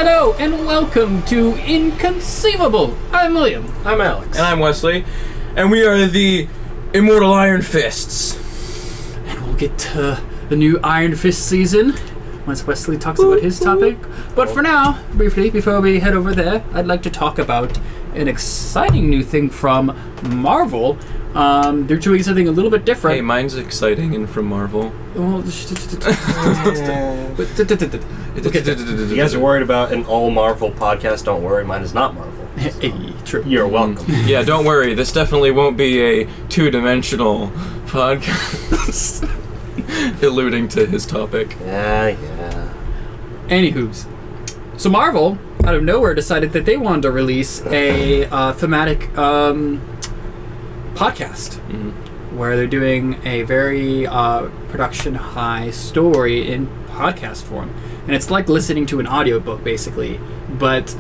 Hello and welcome to Inconceivable. I'm William. I'm Alex. And I'm Wesley. And we are the Immortal Iron Fists. And we'll get to the new Iron Fist season once Wesley talks about his topic. But for now, briefly, before we head over there, I'd like to talk about an exciting new thing from Marvel. They're doing something a little bit different. Hey, mine's exciting and from Marvel. Well, You guys are worried about an all Marvel podcast? Don't worry, mine is not Marvel. Hey, true. You're welcome. Yeah, don't worry. This definitely won't be a two-dimensional podcast. Alluding to his topic. Yeah. Anywho's. So Marvel, out of nowhere, decided that they wanted to release a thematic podcast where they're doing a very production high story in podcast form. And it's like listening to an audiobook, basically, but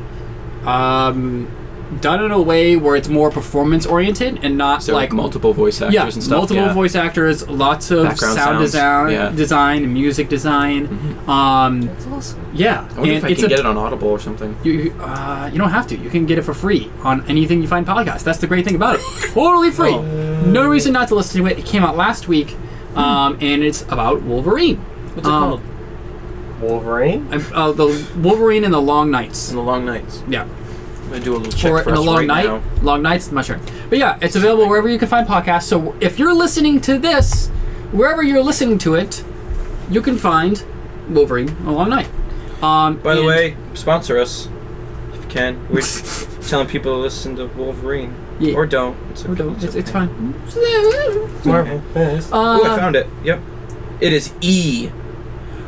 done in a way where it's more performance oriented and not So like multiple voice actors and stuff. multiple voice actors, lots of Background sound sounds. design, music design. That's awesome. Yeah, I wonder if I can get it on Audible or something. You don't have to. You can get it for free on anything you find podcasts. That's the great thing about it. Totally free. No reason not to listen to it. It came out last week, and it's about Wolverine. What's it called? Wolverine? The Wolverine and the Long Nights. In the Long Nights. Yeah. I'm going to do a little check Or for in us the Long right Night. now. Long Nights, I'm not sure. But yeah, it's available wherever you can find podcasts. So if you're listening to this, wherever you're listening to it, you can find Wolverine and the Long Night. By the way, sponsor us if you can. We're telling people to listen to Wolverine. Yeah. Or don't. It's It's fine. Marvel. Yes. I found it. Yep. It is E.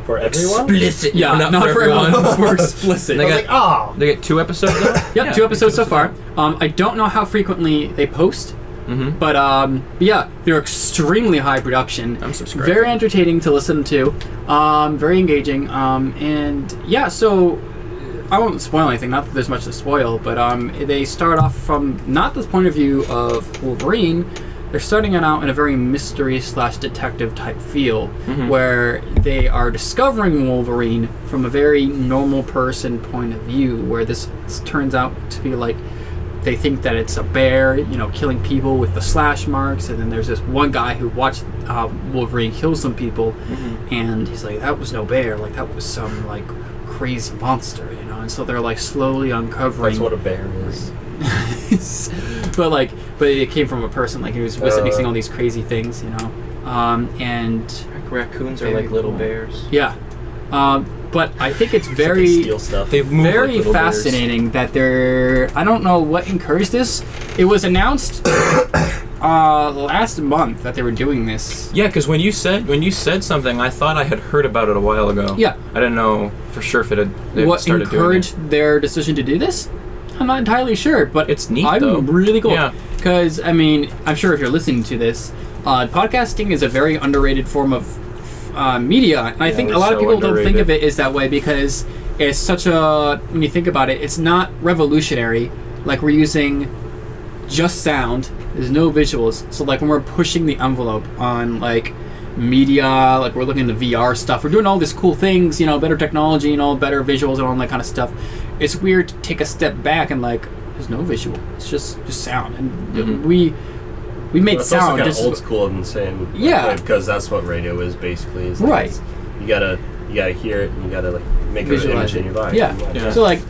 For everyone? Explicit. Yeah, not for everyone. everyone. For explicit. They I was got- like, oh! They get 2 episodes now? Yep, 2 episodes so far. I don't know how frequently they post, but yeah, they're extremely high production. I'm subscribing. Very entertaining to listen to. Very engaging. And yeah, so I won't spoil anything. Not that there's much to spoil, but they start off from not the point of view of Wolverine. They're starting it out in a very mystery/detective type feel, where they are discovering Wolverine from a very normal person point of view, where this turns out to be like, they think that it's a bear, killing people with the slash marks, and then there's this one guy who watched Wolverine kill some people, and he's like, that was no bear, like that was some like crazy monster, and so they're like slowly uncovering. That's what a bear is. but it came from a person, like he was witnessing all these crazy things, and Raccoons are Very like little cool. bears. yeah, but I think it's They very steal stuff. They move like very little bears. fascinating that they're. I don't know what encouraged this. It was announced last month that they were doing this. Yeah, because when you said something, I thought I had heard about it a while ago. Yeah. I didn't know for sure if it had What started doing it. encouraged their decision to do this? I'm not entirely sure, but It's neat, I'm though. really cool. Yeah. Because, I'm sure if you're listening to this, podcasting is a very underrated form of media. And I think a it's lot of so people don't think underrated. of it as that way because it's such a, when you think about it, it's not revolutionary. Like, we're using just sound. There's no visuals. So, like, when we're pushing the envelope on, like, media, like we're looking at VR stuff, we're doing all these cool things, better technology and all better visuals and all that kind of stuff. It's weird to take a step back and like, there's no visual, it's just sound, and we made It's sound also kind of just old school in the same Yeah. because that's what radio is basically. Is like Right. You gotta hear it and you gotta like make an Visualize image in it. your mind. Yeah. So like,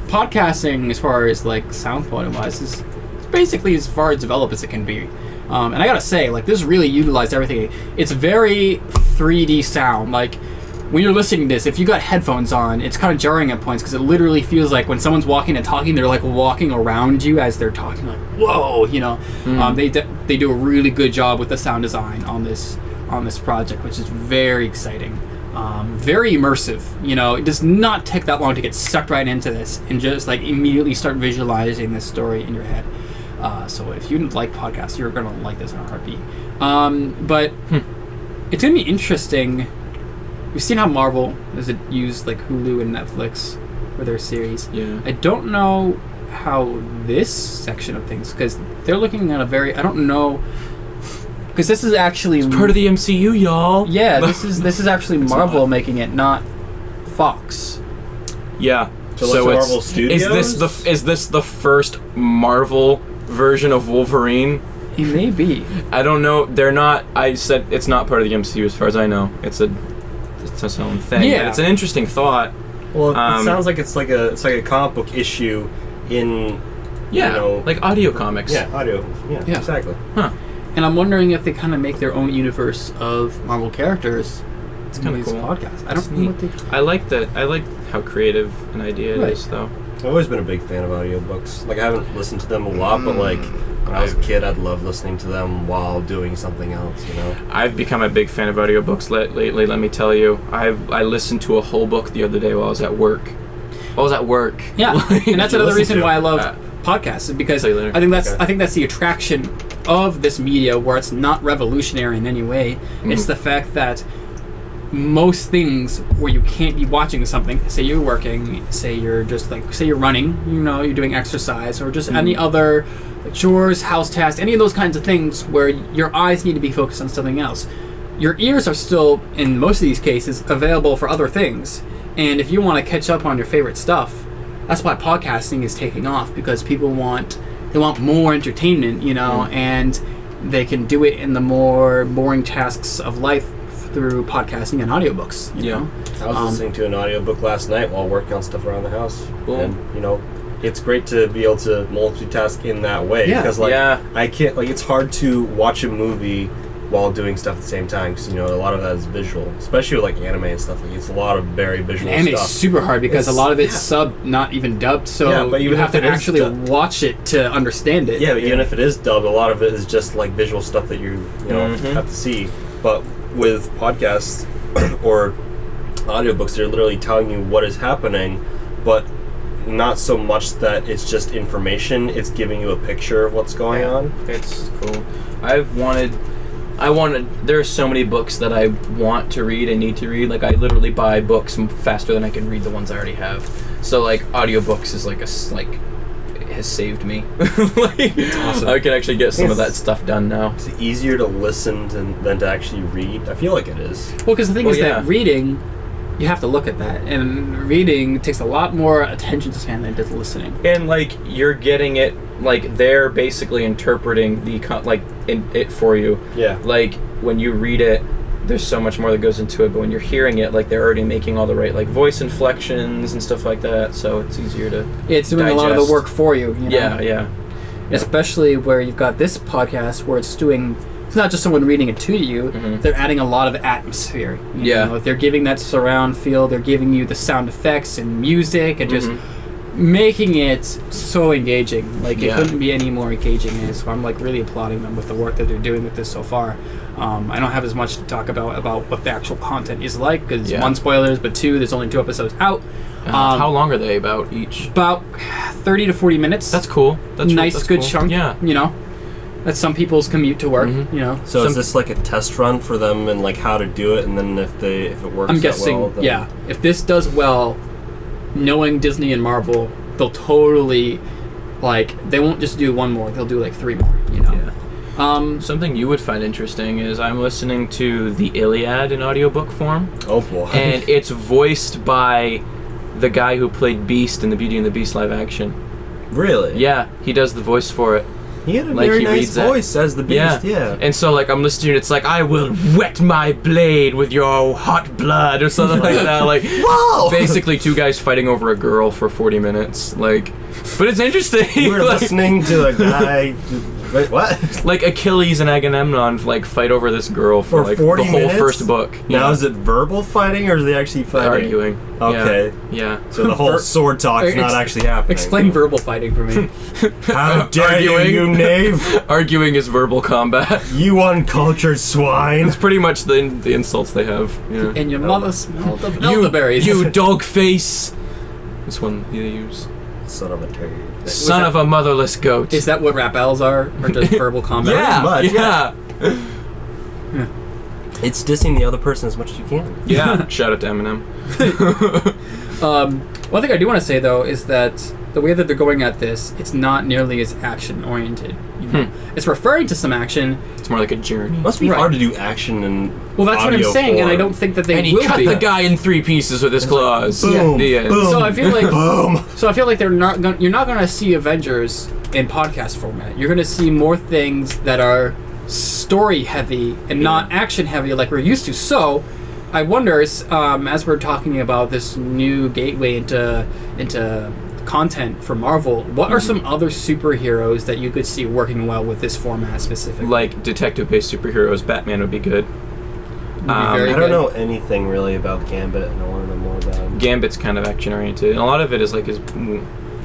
podcasting as far as like sound quality wise is basically as far as developed as it can be. And I gotta say, like, this really utilized everything. It's very 3D sound. Like, when you're listening to this, if you got headphones on, it's kind of jarring at points because it literally feels like when someone's walking and talking, they're like walking around you as they're talking. Like, whoa, They do a really good job with the sound design on this project, which is very exciting. Very immersive. It does not take that long to get sucked right into this and just like immediately start visualizing this story in your head. So if you like podcasts, you're gonna like this in a heartbeat. But it's gonna be interesting. We've seen how Marvel has used like Hulu and Netflix for their series. Yeah. I don't know how this section of things, because they're looking at a very, I don't know, because this is actually Part of the MCU, y'all. yeah, this is actually Marvel making it, not Fox. Yeah. So Marvel Studios? Is this the first Marvel version of Wolverine? He may be. I don't know. They're not. I said it's not part of the MCU as far as I know. It's its own thing. Yeah. But it's an interesting thought. Well, it sounds like it's like a comic book issue in like audio comics. Yeah, audio. Yeah, exactly. Huh. And I'm wondering if they kind of make their own universe of Marvel characters. It's kind of cool. Podcasts. I don't know what they. I like that. I like how creative an idea it is, though. I've always been a big fan of audiobooks. Like, I haven't listened to them a lot, but like when I was a kid, I'd love listening to them while doing something else. I've become a big fan of audiobooks lately. Let me tell you, I listened to a whole book the other day while I was at work. Yeah, and that's another reason why I love podcasts, is because I think that's the attraction of this media, where it's not revolutionary in any way. Mm-hmm. It's the fact that most things where you can't be watching something, say you're working, say you're running, you're doing exercise, or just any other chores, house tasks, any of those kinds of things where your eyes need to be focused on something else. Your ears are still, in most of these cases, available for other things. And if you want to catch up on your favorite stuff, that's why podcasting is taking off, because people want more entertainment, and they can do it in the more boring tasks of life through podcasting and audiobooks. You know? I was listening to an audiobook last night while working on stuff around the house. Cool. And, it's great to be able to multitask in that way. Yeah. Because, I can't, it's hard to watch a movie while doing stuff at the same time, because, a lot of that is visual. Especially with, anime and stuff. It's a lot of very visual stuff. Anime's super hard because a lot of it's subbed, not even dubbed, so but you have to actually watch it to understand it. Yeah, but even if it is dubbed, a lot of it is just, visual stuff that you have to see. But with podcasts or audiobooks, they're literally telling you what is happening, but not so much that it's just information, it's giving you a picture of what's going on. It's cool. There are so many books that I want to read and need to read. I literally buy books faster than I can read the ones I already have. So audiobooks is it has saved me. Awesome. I can actually get some of that stuff done now. It's easier to listen than to actually read. I feel like it is. Well, because the thing is that reading, you have to look at that, and reading takes a lot more attention to span than it does listening. And you're getting it, they're basically interpreting it for you. Yeah. When you read it, there's so much more that goes into it, but when you're hearing it, they're already making all the right voice inflections and stuff like that, so it's easier to it's doing digest. A lot of the work for you. Yeah. Especially where you've got this podcast where it's not just someone reading it to you, they're adding a lot of atmosphere. You know, they're giving that surround feel, they're giving you the sound effects and music, and just making it so engaging. It couldn't be any more engaging. So I'm really applauding them with the work that they're doing with this so far. I don't have as much to talk about what the actual content is like, because one, spoilers, but two, there's only 2 episodes out. How long are they about each? About 30 to 40 minutes. That's cool. That's nice, good cool. chunk. Yeah. That's some people's commute to work. So is this a test run for them and how to do it, and then if it works, I'm guessing, well, then... if this does well, knowing Disney and Marvel, they'll totally they won't just do 1 more; they'll do 3 more. Something you would find interesting is I'm listening to the Iliad in audiobook form. Oh boy! And it's voiced by the guy who played Beast in the Beauty and the Beast live action. Really? Yeah, he does the voice for it. He had a very nice voice as the Beast, yeah. And so, I'm listening, it's I will wet my blade with your hot blood, or something like that. Whoa! Basically 2 guys fighting over a girl for 40 minutes. But it's interesting. You were listening to a guy... Wait, what? Achilles and Agamemnon fight over this girl for 40 the whole minutes? first book. Now is it verbal fighting or are they actually fighting? Arguing. Okay. Yeah. So the whole sword talk is not actually happening. Explain verbal fighting for me. How dare you knave? Arguing is verbal combat. You uncultured swine. It's pretty much the insults they have. Yeah. And your mother smelled of elderberries. You dog face. This one they use. Son of a turd. Son of a motherless goat. Is that what rap battles are? Or just verbal combat? Yeah. It's dissing the other person as much as you can. Yeah. Shout out to Eminem. One thing I do want to say though is that the way that they're going at this, it's not nearly as action oriented. You know? It's referring to some action. It's more like a journey. It must be Right. hard to do action and Well, that's what I'm audio saying, and I form. don't think that they And he will cut be. the guy in 3 pieces with his claws. boom, The end. boom, So I feel like boom. they're not. You're not going to see Avengers in podcast format. You're going to see more things that are story heavy and not action heavy like we're used to. So I wonder, as we're talking about this new gateway into content for Marvel, what are some other superheroes that you could see working well with this format specifically? Like detective-based superheroes, Batman would be good. Would be very I good. don't know anything really about Gambit, and I want to know more about him. Gambit's kind of action-oriented, and a lot of it is like his... I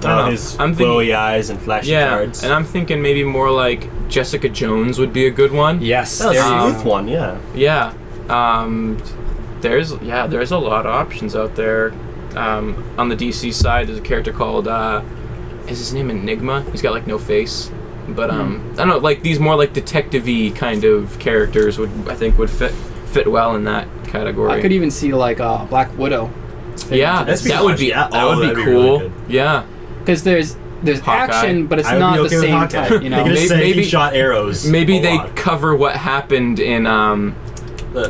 don't know. His I'm glowy eyes and flashy cards. and I'm thinking maybe more like Jessica Jones would be a good one. Yes, That was there you a go. smooth one, yeah. Yeah. There's a lot of options out there. On the DC side, there's a character called is his name Enigma? He's got like no face, but I don't know, like these more like detective-y kind of characters would fit well in that category. I could even see like Black Widow. Yeah, That'd be that would fun. be Yeah, that oh, would that'd be be really cool. good. Yeah. Because there's Hawkeye. action, but it's I would not be the okay with same Hawkeye. type. You know, They could just say Maybe- he shot arrows. Maybe a they lot. cover what happened in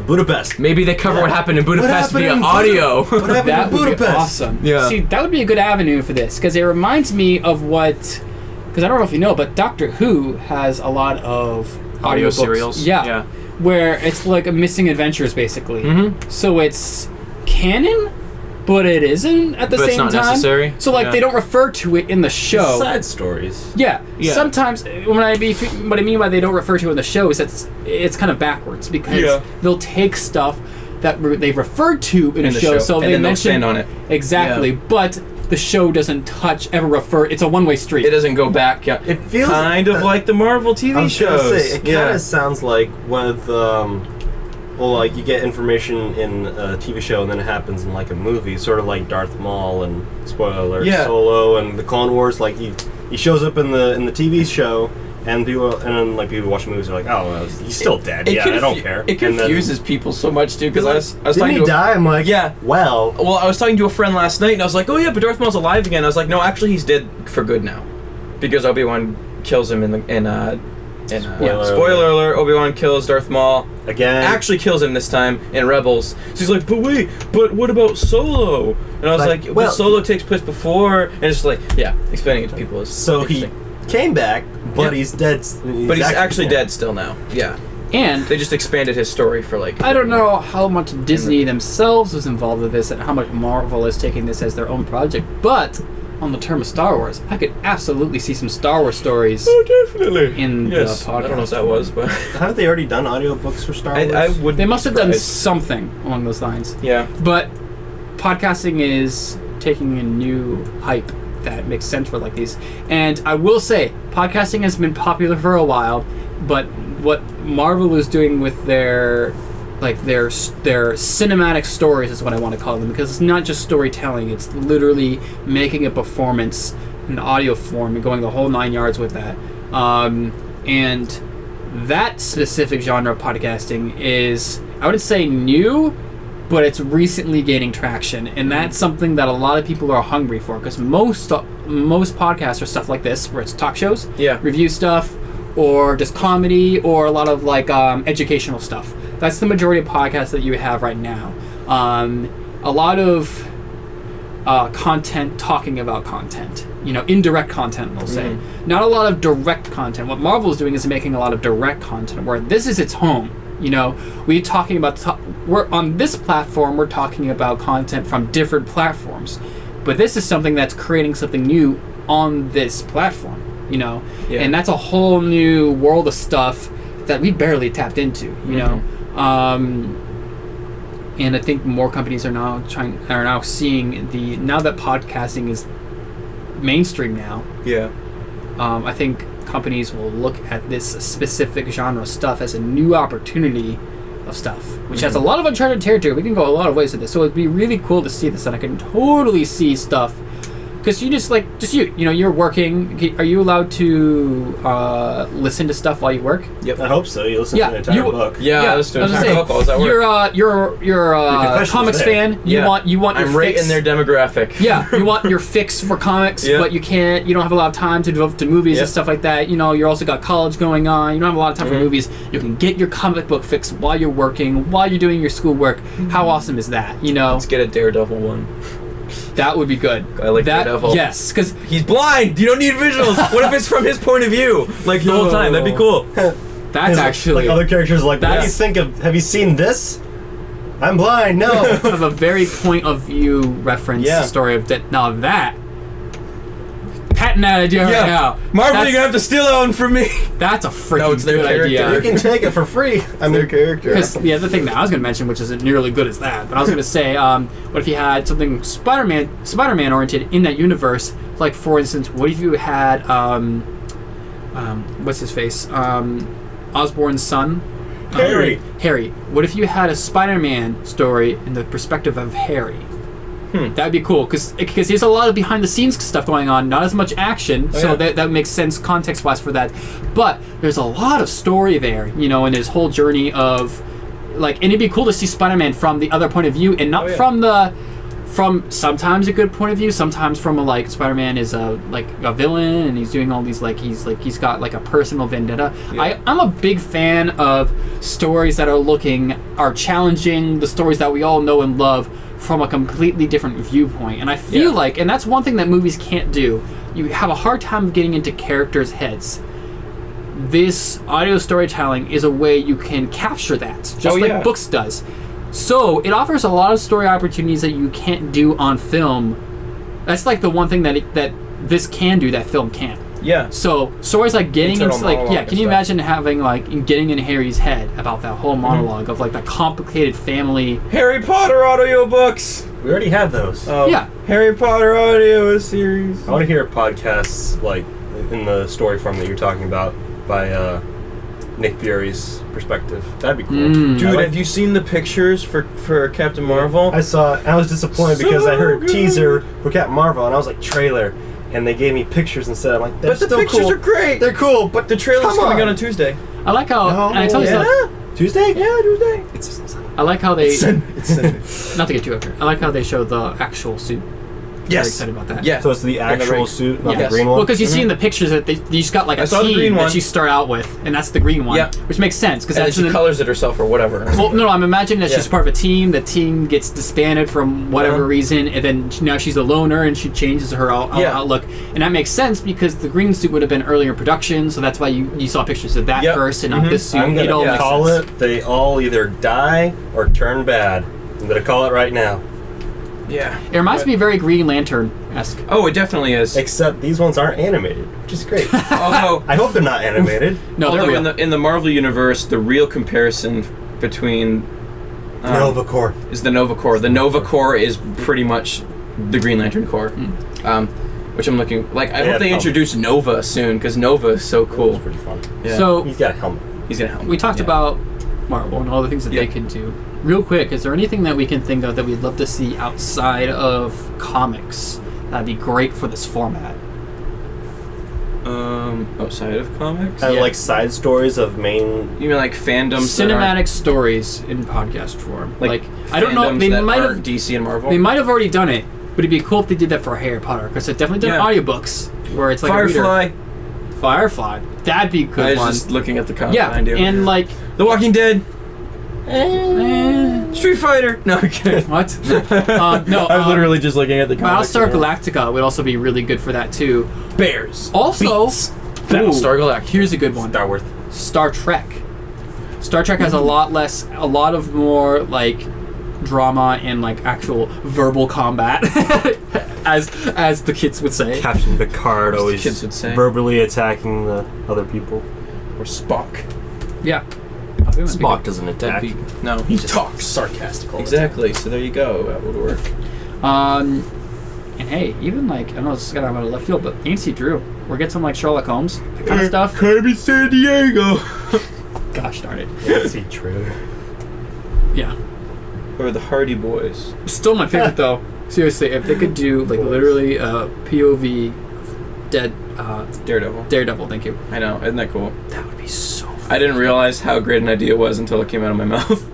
Budapest. maybe they cover what happened in Budapest happened via in audio. What happened that in would be Budapest? awesome. Yeah. See, that would be a good avenue for this because it reminds me of what. Because I don't know if you know, but Doctor Who has a lot of Audio audiobooks. serials. Yeah, Yeah. where it's like a missing adventures basically. Mhm. So it's canon, but it isn't at the But same it's not time. necessary. So like Yeah. they don't refer to it in the show. Side stories. Yeah. Yeah. Sometimes what I mean by they don't refer to it in the show is that it's kind of backwards because Yeah. they'll take stuff that they've referred to in a the show, so and they then they'll mention stand on it. exactly, Yeah. but the show doesn't ever refer. It's a one-way street. It doesn't go back. Yeah. It feels kind of like the Marvel TV I was gonna shows. say, it kind of sounds like with like you get information in a TV show and then it happens in like a movie, sort of like Darth Maul and spoiler alert, Yeah. Solo and the Clone Wars. Like he shows up in the TV show, and people watch movies are like, oh, well, he's still dead. Yeah, I don't care. It And then- confuses people so much too because I was Didn't talking he to die? I'm like, Yeah. Well, I was talking to a friend last night and I was like, oh yeah, but Darth Maul's alive again. I was like, no, actually he's dead for good now, because Obi-Wan kills him spoiler alert. Obi-Wan kills Darth Maul. again, Actually kills him this time in Rebels. So he's like, but what about Solo? And I was Like, like, well- Solo takes place before, and it's just like, yeah, explaining it to people is so he interesting. came back, but Yeah. he's dead. But he's actually dead still now. Yeah, and they just expanded his story for like. I don't know how much Disney themselves was involved with this and how much Marvel is taking this as their own project, but on the term of Star Wars, I could absolutely see some Star Wars stories. Oh, definitely. In the I don't know podcast what that was, but Haven't they already done audiobooks for Star Wars? I would. They must have done surprised. something along those lines. Yeah. But podcasting is taking a new hype that makes sense for like these. And I will say, podcasting has been popular for a while, but what Marvel is doing with their cinematic stories is what I want to call them, because it's not just storytelling, it's literally making a performance in audio form and going the whole 9 yards with that. And that specific genre of podcasting is, I wouldn't say new, but it's recently gaining traction, and that's something that a lot of people are hungry for, because most podcasts are stuff like this, where it's talk shows, Yeah. review stuff, or just comedy, or a lot of like educational stuff. That's the majority of podcasts that you have right now. A lot of content talking about content, indirect content, we'll say. Not a lot of direct content. What Marvel's doing is making a lot of direct content, where this is its home. We're talking about we're on this platform, we're talking about content from different platforms, but this is something that's creating something new on this platform, Yeah. and that's a whole new world of stuff that we barely tapped into, and I think more companies are now seeing now that podcasting is mainstream now. Yeah. I think companies will look at this specific genre stuff as a new opportunity of stuff, which has a lot of uncharted territory. We can go a lot of ways with this, so it'd be really cool to see this, and I can totally see stuff Because you just you're working. Are you allowed to listen to stuff while you work? Yep. I hope so. You listen to an entire book. Yeah, I listen to an entire book. How does that work? You're a comics fan. You want your I'm right fix. in their demographic. Yeah, you want your fix for comics, Yeah. but you can't. You don't have a lot of time to devote to movies and stuff like that. You know, you're also got college going on. You don't have a lot of time for movies. You can get your comic book fix while you're working, while you're doing your schoolwork. How awesome is that? You know, Let's get a Daredevil one. that would be good. I like that. Daredevil. Yes, because He's blind. You don't need visuals. What if it's from his point of view, like the whole time? That'd be cool. that's actually like other characters are like, what do you That's- think of? Have you seen this? I'm blind. No. of a very point of view reference story of that. Now that. Patent that idea right now. Marvel, That's- you're gonna have to steal that one from me. That's a freaking No, it's their good character. idea. You can take it for free. I mean, Their character. Because the other thing that I was going to mention, which isn't nearly good as that, but I was going to say, what if you had something Spider-Man oriented in that universe? Like, for instance, what if you had, what's his face? Osborn's son? Harry. Harry. What if you had a Spider-Man story in the perspective of Harry? That'd be cool, because there's a lot of behind-the-scenes stuff going on, not as much action, that makes sense context-wise for that. But there's a lot of story there, you know, and his whole journey of, like, and it'd be cool to see Spider-Man from the other point of view, and not from sometimes a good point of view, sometimes from Spider-Man is a villain, and he's doing all these, he's got, like, a personal vendetta. Yeah. I'm a big fan of stories that are challenging the stories that we all know and love, from a completely different viewpoint. And I feel like, and that's one thing that movies can't do, you have a hard time getting into characters' heads. This audio storytelling is a way you can capture that, just like books does. So it offers a lot of story opportunities that you can't do on film. That's like the one thing that this can do that film can't. Yeah. So stories like getting Internal into monologue can you imagine having getting in Harry's head about that whole monologue of the complicated family. Harry Potter audiobooks. we already have those. Yeah. Harry Potter audio series. I want to hear podcasts like in the story form that you're talking about by Nick Fury's perspective. That'd be cool. Dude, have you seen the pictures for Captain Marvel? I saw it. I was disappointed because I heard teaser for Captain Marvel and I was like trailer, and they gave me pictures instead. I'm like, they're But the still pictures cool. are great. They're cool, but The trailer's come coming out on Tuesday. I like how and I tell you something. Tuesday? Yeah, Tuesday. It's I like how they it's not to get too accurate. I like how they show the actual suit. Very Yes. excited about that. Yeah. So it's the actual ring. suit, not Yeah. the green one? Well, because you see in the pictures that you just got like I a saw the team green one. that you start out with, and that's the green one. Yeah. Which makes sense because And then that's she colors it herself or whatever. Well, no, I'm imagining that she's Yeah. part of a team. The team gets disbanded from whatever reason, and then now she's a loner, and she changes her outlook. And that makes sense because the green suit would have been earlier in production, so that's why you saw pictures of that first and not this suit. I'm It all gonna makes call sense. it, they all either die or turn bad. I'm gonna call it right now. Yeah. It reminds me very Green Lantern-esque. Oh, it definitely is. Except these ones aren't animated, which is great. Although, I hope they're not animated. No, they're real. in the Marvel universe, the real comparison between Nova Corps. is the Nova Corps. The Nova Corps is pretty much the Green Lantern Corps. Which I'm looking I hope they introduce Nova soon because Nova is so Cool. cool. It's pretty fun. Yeah. So He's got a helmet. He's gonna help. we talked about Marvel and all the things that they Yeah. can do. Real quick, is there anything that we can think of that we'd love to see outside of comics that'd be great for this format? Outside of comics, Kind of like side stories of main. you mean like fandoms, that Cinematic stories in podcast form. aren't- I don't know. fandoms They that might aren't have. DC and Marvel. They might have already done it, but it'd be cool if they did that for Harry Potter because they've definitely done audiobooks where it's like Firefly. Firefly. That'd be a I good was one. just looking at the comic Yeah, behind you. and The Walking Dead. eh, Street Fighter. No, I'm kidding. what? No, I'm literally just looking at the comic. Battlestar Galactica would also be really good for that too. Bears. Also, Beats. Battlestar Galactica. Here's a good one. Star Wars. Star Trek. Star Trek has a lot of more drama and actual verbal combat, as the kids would say. Captain Picard always kids would say. verbally attacking the other people. Or Spock. Yeah. Spock doesn't attack. No, He talks sarcastically. Exactly. So there you go. That would work. And hey, even I know this is kind of out of left field, but Nancy Drew, we'll get some Sherlock Holmes, that kind of stuff. Carmen San Diego. Gosh darn it. Nancy Drew. Yeah. or the Hardy Boys? Still my favorite though. Seriously, if they could do like literally a POV Daredevil, thank you. I know, isn't that cool? That would be so fun. I didn't realize how great an idea it was until it came out of my mouth.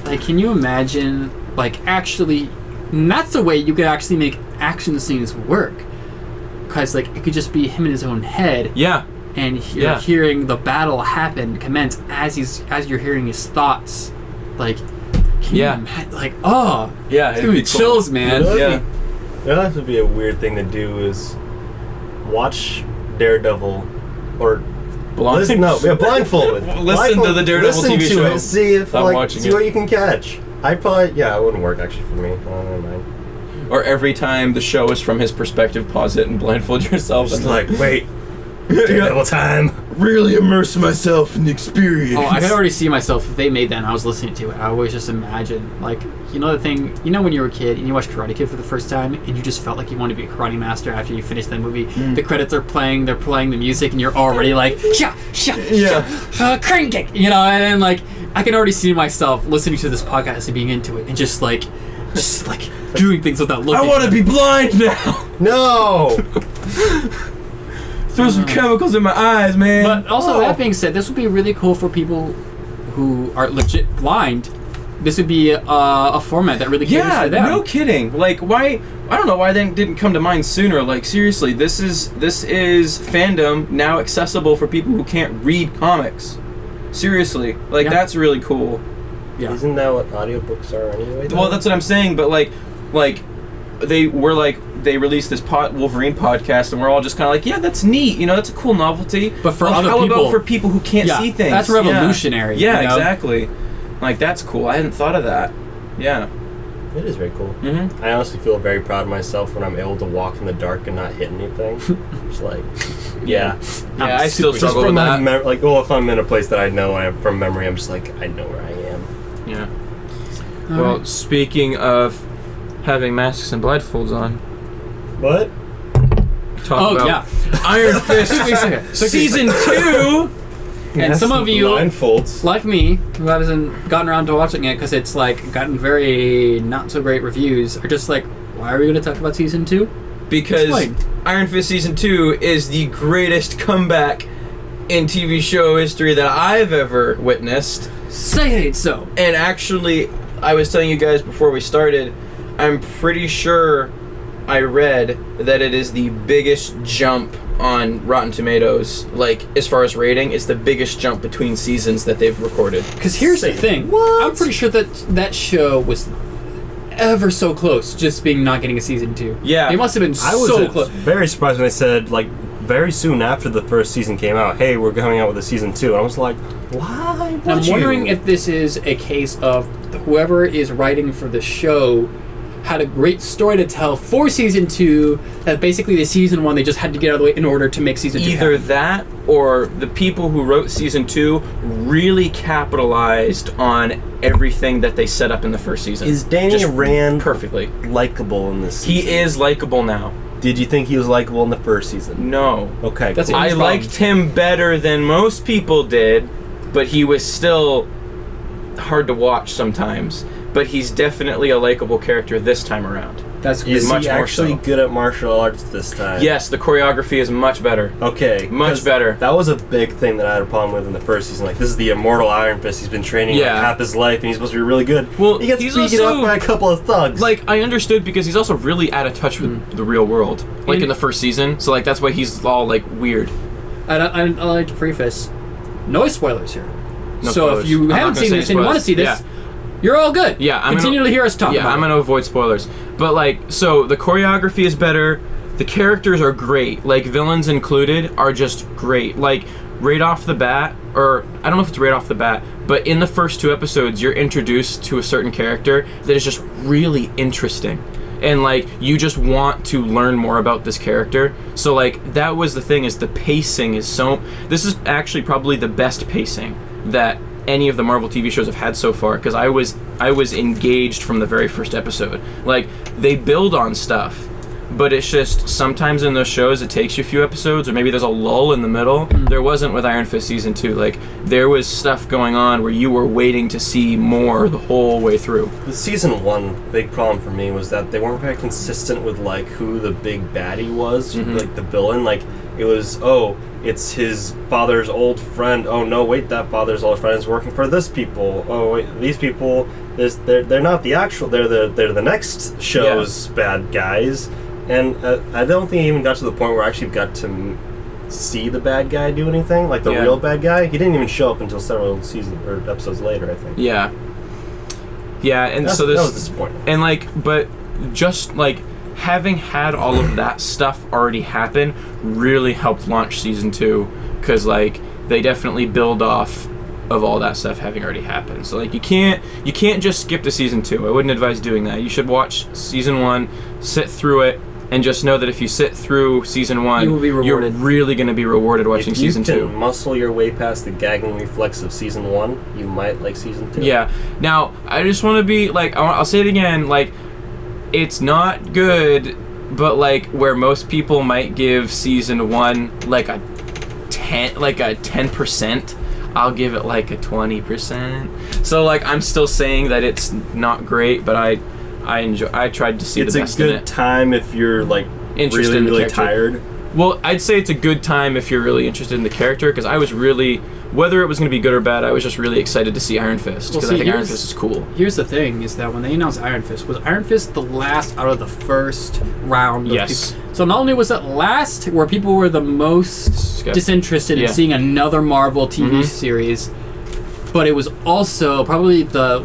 Like, can you imagine, like, actually, and that's the way you could actually make action scenes work. Because, like, it could just be him in his own head. Yeah. And you're hearing the battle commence as you're hearing his thoughts. Like, can you imagine, like, oh. Yeah, it's gonna be chills, man. That would be a weird thing to do is watch Daredevil or blindfolded. Listen to the Daredevil listen TV to show. It, see if Stop watching see it. what you can catch. It wouldn't work actually for me. Oh, never mind. Or every time the show is from his perspective, pause it and blindfold yourself. Just like, wait, Daredevil time. Really immerse myself in the experience. Oh, I could already see myself if they made that and I was listening to it. I always just imagine, like, you know the thing, you know when you were a kid and you watched Karate Kid for the first time and you just felt like you wanted to be a karate master after you finished that movie. The credits are playing, they're playing the music and you're already like, crane kick, you know, and then like, I can already see myself listening to this podcast and being into it and just like doing things without looking. I want to be blind now. No. Throw some chemicals in my eyes, man. But also, that being said, this would be really cool for people who are legit blind. This would be a format that really caters for them. No kidding. Like, why? I don't know why that didn't come to mind sooner. Like, seriously, this is fandom now accessible for people who can't read comics. Seriously, like that's really cool. Yeah. Isn't that what audiobooks are anyway? Well, that's what I'm saying. But like they released this Wolverine podcast, and we're all just kind of like, yeah, that's neat. You know, that's a cool novelty. But for other how people, about for people who can't see things? That's revolutionary. Yeah, you know? Exactly. Like, that's cool. I hadn't thought of that. Yeah. It is very cool. Mm-hmm. I honestly feel very proud of myself when I'm able to walk in the dark and not hit anything. Just like, yeah, I still struggle with that. If I'm in a place that I know from memory, I'm just like, I know where I am. Yeah. All well, right. speaking of having masks and blindfolds on. What? Talk about Iron Fist Season 2! And some of you, blindfolds, like me, who hasn't gotten around to watching it because it's like gotten very not so great reviews, are just like, why are we going to talk about Season 2? Because Iron Fist Season 2 is the greatest comeback in TV show history that I've ever witnessed. Say it ain't so. And actually, I was telling you guys before we started, I'm pretty sure I read that it is the biggest jump on Rotten Tomatoes, like, as far as rating. It's the biggest jump between seasons that they've recorded. Because here's the thing. I'm pretty sure that show was ever so close just being not getting a Season 2. Yeah. They must have been so close. Very surprised when they said, like, very soon after the first season came out, hey, we're coming out with a Season 2. And I was like, why? I'm wondering if this is a case of whoever is writing for the show had a great story to tell for Season 2 that basically the Season 1 they just had to get out of the way in order to make Season 2 Either happen. that, or the people who wrote Season 2 really capitalized on everything that they set up in the first season. Is Danny Just Rand perfectly likable in this season? He is likable now. Did you think he was likable in the first season? No. Okay. That's cool. I liked him better than most people did, but he was still hard to watch sometimes. But he's definitely a likable character this time around. That's Is much he more actually so. good at martial arts this time? Yes, the choreography is much better. Okay. Much better. That was a big thing that I had a problem with in the first season. Like, this is the immortal Iron Fist. He's been training like half his life, and he's supposed to be really good. Well, he gets he's beaten also, up by a couple of thugs. Like, I understood because he's also really out of touch with the real world. Like, in the first season. So, like, that's why he's all, like, weird. I'd like to preface, no spoilers here. No so spoilers. if you I'm not haven't gonna seen say this and you want to see this, spoilers. you're all good. Yeah, Continue to hear us talk about it. Yeah, I'm going to avoid spoilers. But, like, so the choreography is better. The characters are great. Like, villains included are just great. Like, right off the bat, or I don't know if it's right off the bat, but in the first 2 episodes, you're introduced to a certain character that is just really interesting. And, like, you just want to learn more about this character. So, like, that was the thing, is the pacing is so... This is actually probably the best pacing that any of the Marvel TV shows have had so far, because I was engaged from the very first episode. Like, they build on stuff, but it's just sometimes in those shows it takes you a few episodes, or maybe there's a lull in the middle. There wasn't with Iron Fist season 2. Like, there was stuff going on where you were waiting to see more the whole way through. With season 1, big problem for me was that they weren't very consistent with like who the big baddie was, like the villain. Like, it was, oh, it's his father's old friend. Oh no, wait, that father's old friend is working for this people. Oh wait, these people, they're not the actual. They're the next show's bad guys. And I don't think he even got to the point where I actually got to see the bad guy do anything, like the real bad guy. He didn't even show up until several seasons or episodes later, I think. Yeah, and that was disappointing. And like, but just like having had all of that stuff already happen really helped launch season 2, because like they definitely build off of all that stuff having already happened. So like you can't just skip to season 2. I wouldn't advise doing that. You should watch season 1, sit through it, and just know that if you sit through season 1, you will be rewarded. You're really going to be rewarded watching season 2. If you can muscle your way past the gagging reflex of season 1, you might like season 2. Yeah. Now, I just want to be like, I'll say it again, like, it's not good, but like where most people might give season 1 like a 10%, I'll give it like a 20%. So like I'm still saying that it's not great, but I tried to see the best in it. It's a good time if you're like interested really in the tired. Well, I'd say it's a good time if you're really interested in the character, because I was really, whether it was going to be good or bad, I was just really excited to see Iron Fist, because I think Iron Fist is cool. Here's the thing, is that when they announced Iron Fist, was Iron Fist the last out of the first round? Yes. So not only was it last, where people were the most disinterested in seeing another Marvel TV series, but it was also probably the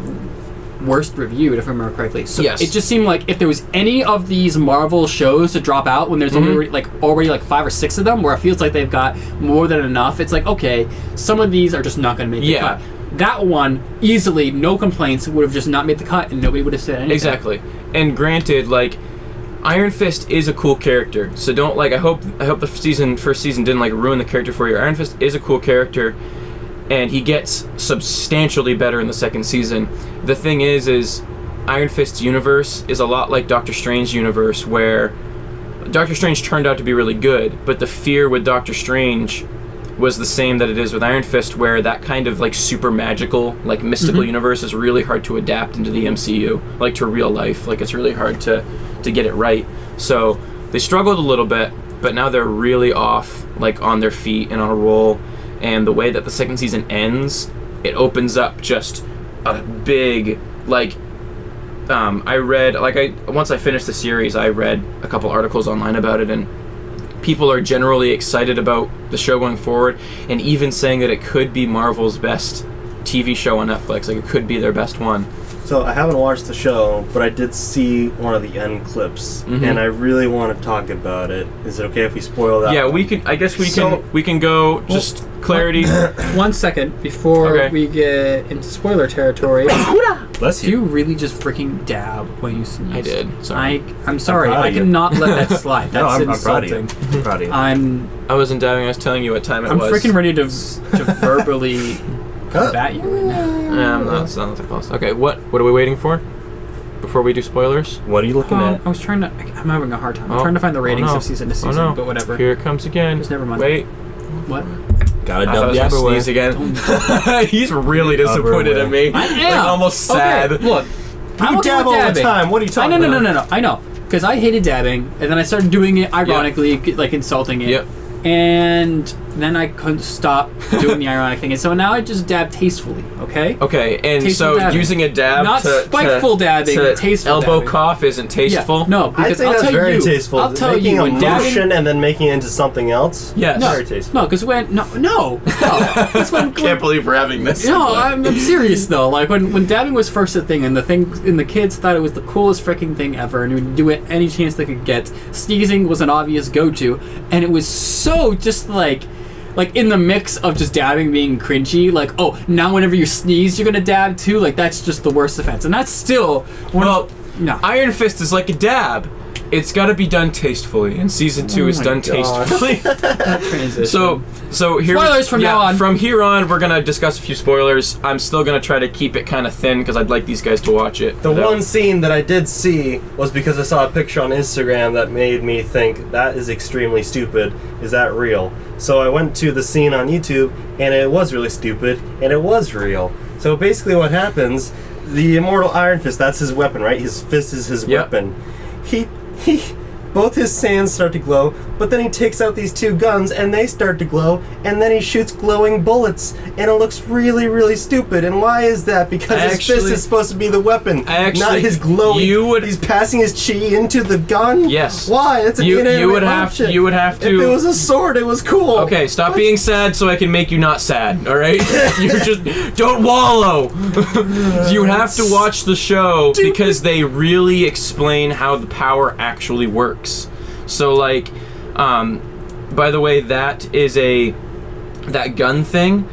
worst reviewed, if I remember correctly. So it just seemed like if there was any of these Marvel shows to drop out when there's already like 5 or 6 of them, where it feels like they've got more than enough, it's like, okay, some of these are just not going to make the cut. That one, easily, no complaints, would have just not made the cut, and nobody would have said anything. Exactly. And granted, like, Iron Fist is a cool character, so don't, like, I hope the first season didn't, like, ruin the character for you. Iron Fist is a cool character, and he gets substantially better in the second season. The thing is Iron Fist's universe is a lot like Doctor Strange's universe, where Doctor Strange turned out to be really good, but the fear with Doctor Strange was the same that it is with Iron Fist, where that kind of like super magical, like mystical universe is really hard to adapt into the MCU, like to real life. Like it's really hard to get it right. So they struggled a little bit, but now they're really off, like on their feet and on a roll. And the way that the second season ends, it opens up just a big, like, once I finished the series, I read a couple articles online about it, and people are generally excited about the show going forward, and even saying that it could be Marvel's best TV show on Netflix. Like, it could be their best one. So I haven't watched the show, but I did see one of the end clips, and I really want to talk about it. Is it okay if we spoil that? Yeah, we can. I guess we can go just clarity. 1 second before we get into spoiler territory. Bless you. Do you really just freaking dab when you sneeze? I did. Sorry. I'm sorry. I cannot let that slide. That's insulting. I'm proud of you. I wasn't dabbing. I was telling you what time it was. I'm freaking ready to verbally combat you right now. That's not that close. Okay, what are we waiting for? Before we do spoilers? What are you looking at? I was trying to... I'm having a hard time. I'm trying to find the ratings of season to season, but whatever. Here it comes again. Just never mind. Wait. What? Gotta dub the sneeze again. He's really disappointed in me. I am. Like, almost sad. Okay, look. You dab all the time. What are you talking about? No. I know. Because I hated dabbing, and then I started doing it ironically, like insulting it. Yep. And then I couldn't stop doing the ironic thing, and so now I just dab tastefully, okay? Okay, and Tasteful so dabbing. using a dab Not spiteful dabbing, tasteful elbow dabbing. cough isn't tasteful? Yeah, no, because I think that's very tasteful. I'll tell making you, a when dabbing... motion and then making it into something else. Yes. Very tasteful. No, because when... No. It's when... I can't believe we're having this. No, I'm serious, though. Like, when dabbing was first a thing, and the kids thought it was the coolest freaking thing ever, and would do it any chance they could get, sneezing was an obvious go-to, and it was so just like in the mix of just dabbing being cringy, like, oh, now whenever you sneeze, you're gonna dab too, like, that's just the worst offense. And that's still... No. Iron Fist is like a dab. it's got to be done tastefully, and season 2 is done tastefully. Transition. So here, spoilers from now on. From here on, we're gonna discuss a few spoilers. I'm still gonna try to keep it kind of thin because I'd like these guys to watch it. The one scene that I did see was because I saw a picture on Instagram that made me think that is extremely stupid. Is that real? So I went to the scene on YouTube, and it was really stupid, and it was real. So basically, what happens? The Immortal Iron Fist, that's his weapon, right? His fist is his weapon. He both his sands start to glow, but then he takes out these 2 guns and they start to glow, and then he shoots glowing bullets, and it looks really, really stupid. And why is that? Because his fist is supposed to be the weapon, not his glowing. He's passing his chi into the gun. Yes. Why? It's an inanimate object. You would have to. If it was a sword, it was cool. Okay, stop being sad so I can make you not sad. All right? You just don't wallow. You have to watch the show because they really explain how the power actually works. So like, by the way, that gun thing,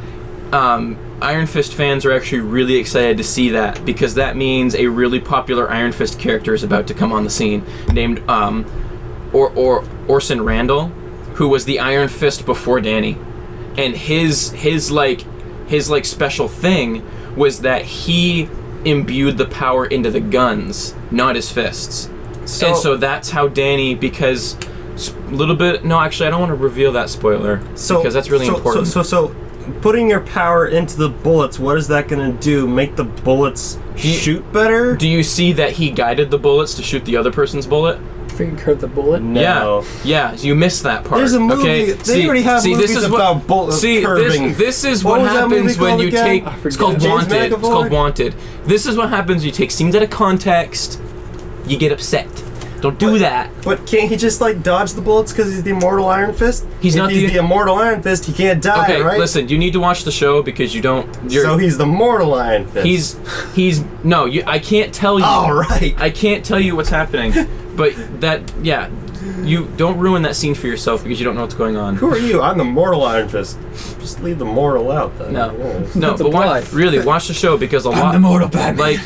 Iron Fist fans are actually really excited to see that because that means a really popular Iron Fist character is about to come on the scene named Orson Randall, who was the Iron Fist before Danny, and his special thing was that he imbued the power into the guns, not his fists. So that's how Danny, because a little bit. No, actually, I don't want to reveal that spoiler because that's really important. So, putting your power into the bullets, what is that going to do? Make the bullets shoot better? Do you see that he guided the bullets to shoot the other person's bullet? Freaking curve the bullet? No. Yeah, you missed that part. There's a movie. Okay? They already have movies about bullets curving. This is what happens when you take. It's called Wanted. It's called Wanted. This is what happens when you take scenes out of context. You get upset. Don't do that. But can't he just dodge the bullets because he's the Immortal Iron Fist? He's the Immortal Iron Fist. He can't die, okay, right? Listen. You need to watch the show because you don't. So he's the Mortal Iron Fist. He's no. I can't tell you. All right. I can't tell you what's happening. But you don't ruin that scene for yourself because you don't know what's going on. Who are you? I'm the Mortal Iron Fist. Just leave the mortal out then. No. But watch the show because I'm the Mortal Batman.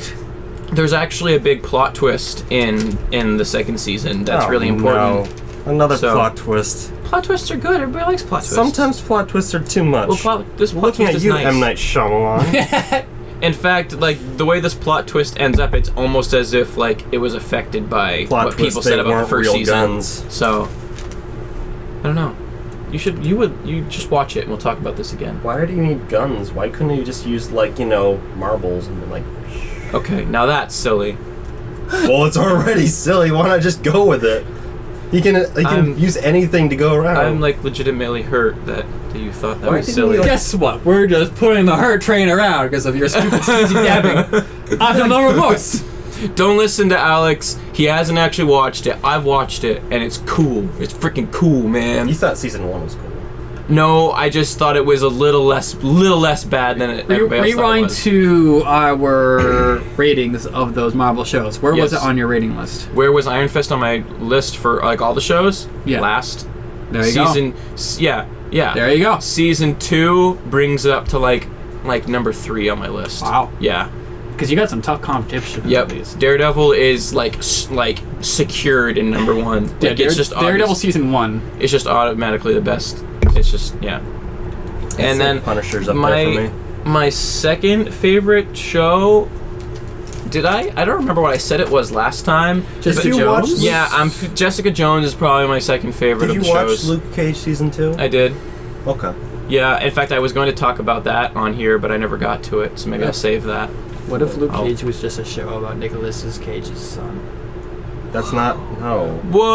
There's actually a big plot twist in the second season that's really important. No. Another plot twist. Plot twists are good. Everybody likes plot twists. Sometimes plot twists are too much. Well, this plot Looking twist at is you, nice. M. Night Shyamalan. In fact, the way this plot twist ends up, it's almost as if it was affected by what people said about the first season. Guns. So I don't know. You just watch it and we'll talk about this again. Why do you need guns? Why couldn't you just use marbles and Okay, now that's silly. Well, it's already silly. Why not just go with it? He can use anything to go around. I'm legitimately hurt that you thought that was silly. Guess what? We're just putting the hurt train around because of your stupid CZ dabbing. I have no remorse. Don't listen to Alex. He hasn't actually watched it. I've watched it, and it's cool. It's freaking cool, man. You thought season 1 was cool. No, I just thought it was a little less bad than everybody else thought it Rewind was. to our ratings of those Marvel shows. Where was it on your rating list? Where was Iron Fist on my list for all the shows? Yeah. Last. There you go. Yeah. There you go. Season 2 brings it up to number 3 on my list. Wow. Yeah. Because you got some tough competition. Yep. Daredevil is secured in number 1. Yeah, It's just Daredevil season 1. It's just automatically the best. It's just And then Punisher's up there for me. My second favorite show. Did I don't remember what I said it was last time. Jessica Jones? Yeah, Jessica Jones is probably my second favorite of the shows. Did you watch Luke Cage season 2? I did. Okay. Yeah, in fact, I was going to talk about that on here, but I never got to it, so maybe I'll save that. What if Luke Cage was just a show about Nicolas Cage's son? That's not... No. What?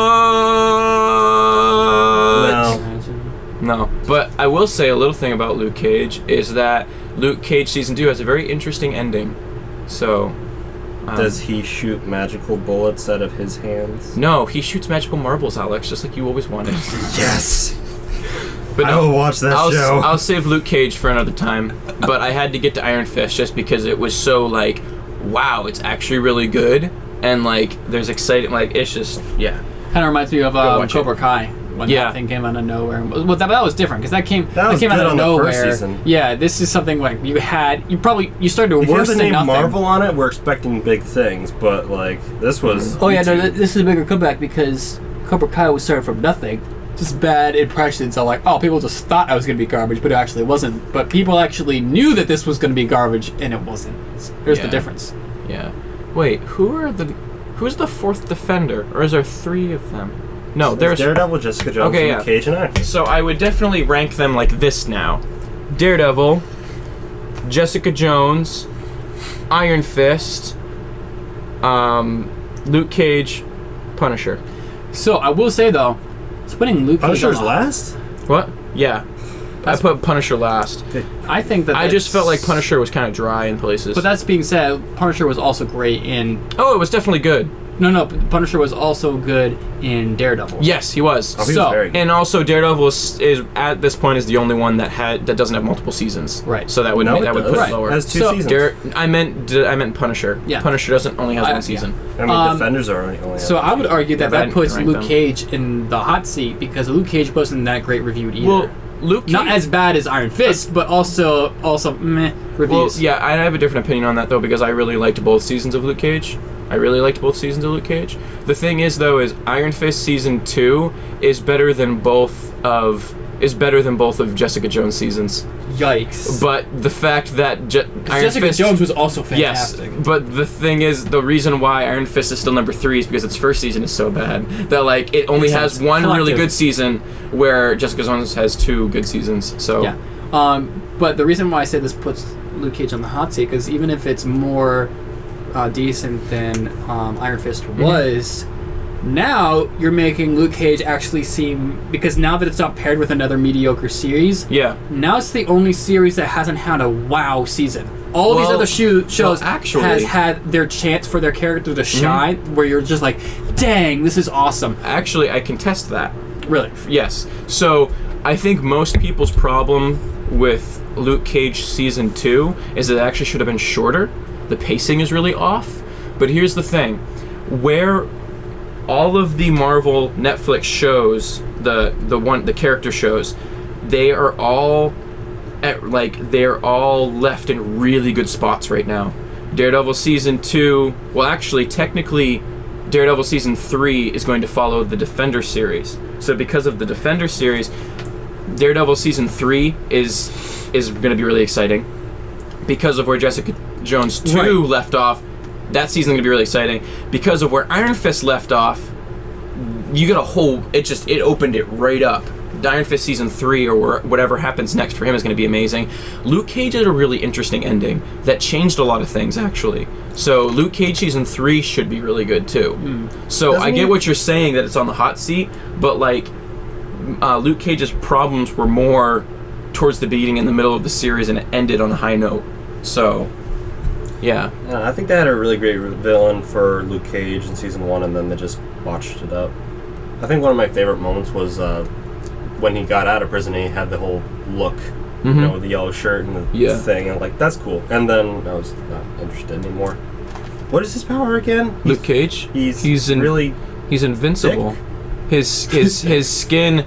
No. But I will say a little thing about Luke Cage is that Luke Cage Season 2 has a very interesting ending. So... Does he shoot magical bullets out of his hands? No, he shoots magical marbles, Alex, just like you always wanted. Yes! But I will watch that show. I'll save Luke Cage for another time. But I had to get to Iron Fist just because it was so wow, it's actually really good. And there's exciting, it's just, yeah. Kind of reminds me of Cobra Kai. when that thing came out of nowhere. Well, that was different because that came out of on nowhere. The first season. Yeah, this is something like you started to if worse you have the than name nothing. Marvel on it, we're expecting big things, but like this was. Oh yeah, no, this is a bigger comeback because Cobra Kai was started from nothing. Just bad impressions. So like, oh, people just thought I was going to be garbage, but it actually wasn't. But people actually knew that this was going to be garbage, and it wasn't. There's the difference. Yeah. Wait, who's the fourth Defender? Or is there 3 of them? No, there's Daredevil, Jessica Jones, Luke Cage, and Iron Fist. So I would definitely rank them like this now: Daredevil, Jessica Jones, Iron Fist, Luke Cage, Punisher. So I will say though, putting Luke Cage Punisher's last? What? Yeah. I put Punisher last. I think that I just felt like Punisher was kind of dry in places. But that's being said, Punisher was also great in... Oh, it was definitely good. No, Punisher was also good in Daredevil. Yes, he was. Oh, he was very good. And also Daredevil is at this point is the only one that doesn't have multiple seasons. Right. So that would put it lower. It has 2 seasons. I meant Punisher. Yeah. Punisher only has 1 season. I mean, Defenders are only. So I would argue that puts Luke Cage in the hot seat because Luke Cage wasn't that great reviewed either. Well, Luke Cage, not as bad as Iron Fist, but also meh reviews. Well, yeah, I have a different opinion on that though because I really liked both seasons of Luke Cage. The thing is though is Iron Fist season 2 is better than both of Jessica Jones seasons. Yikes. But the fact that Jessica Jones was also fantastic. Yes, but the thing is, the reason why Iron Fist is still number 3 is because its first season is so bad that like it only has one really good season, where Jessica Jones has 2 good seasons. So yeah, but the reason why I say this puts Luke Cage on the hot seat because even if it's more decent than Iron Fist was. Now you're making Luke Cage actually seem, because now that it's not paired with another mediocre series, now it's the only series that hasn't had a wow season. All these other shows actually has had their chance for their character to shine, where you're just like, dang, this is awesome. Actually, I contest that. Really? Yes. So I think most people's problem with Luke Cage season 2 is that it actually should have been shorter. The pacing is really off. But here's the thing, where all of the Marvel Netflix shows, the character shows, they're all left in really good spots right now. Daredevil season 2, well actually technically Daredevil season 3 is going to follow the Defender series. So because of the Defender series, Daredevil season 3 is going to be really exciting. Because of where Jessica Jones 2 left off, that season's gonna be really exciting. Because of where Iron Fist left off, you get a whole. It opened it right up. The Iron Fist season 3 or whatever happens next for him is gonna be amazing. Luke Cage had a really interesting ending that changed a lot of things actually. So Luke Cage season 3 should be really good too. So I get what you're saying that it's on the hot seat, but like Luke Cage's problems were more towards the beginning and the middle of the series, and it ended on a high note. So. Yeah. I think they had a really great villain for Luke Cage in season 1, and then they just botched it up. I think one of my favorite moments was when he got out of prison and he had the whole look, with the yellow shirt and the thing. I'm like, that's cool. And then I was not interested anymore. What is his power again? Luke Cage? He's invincible. Thick? His skin.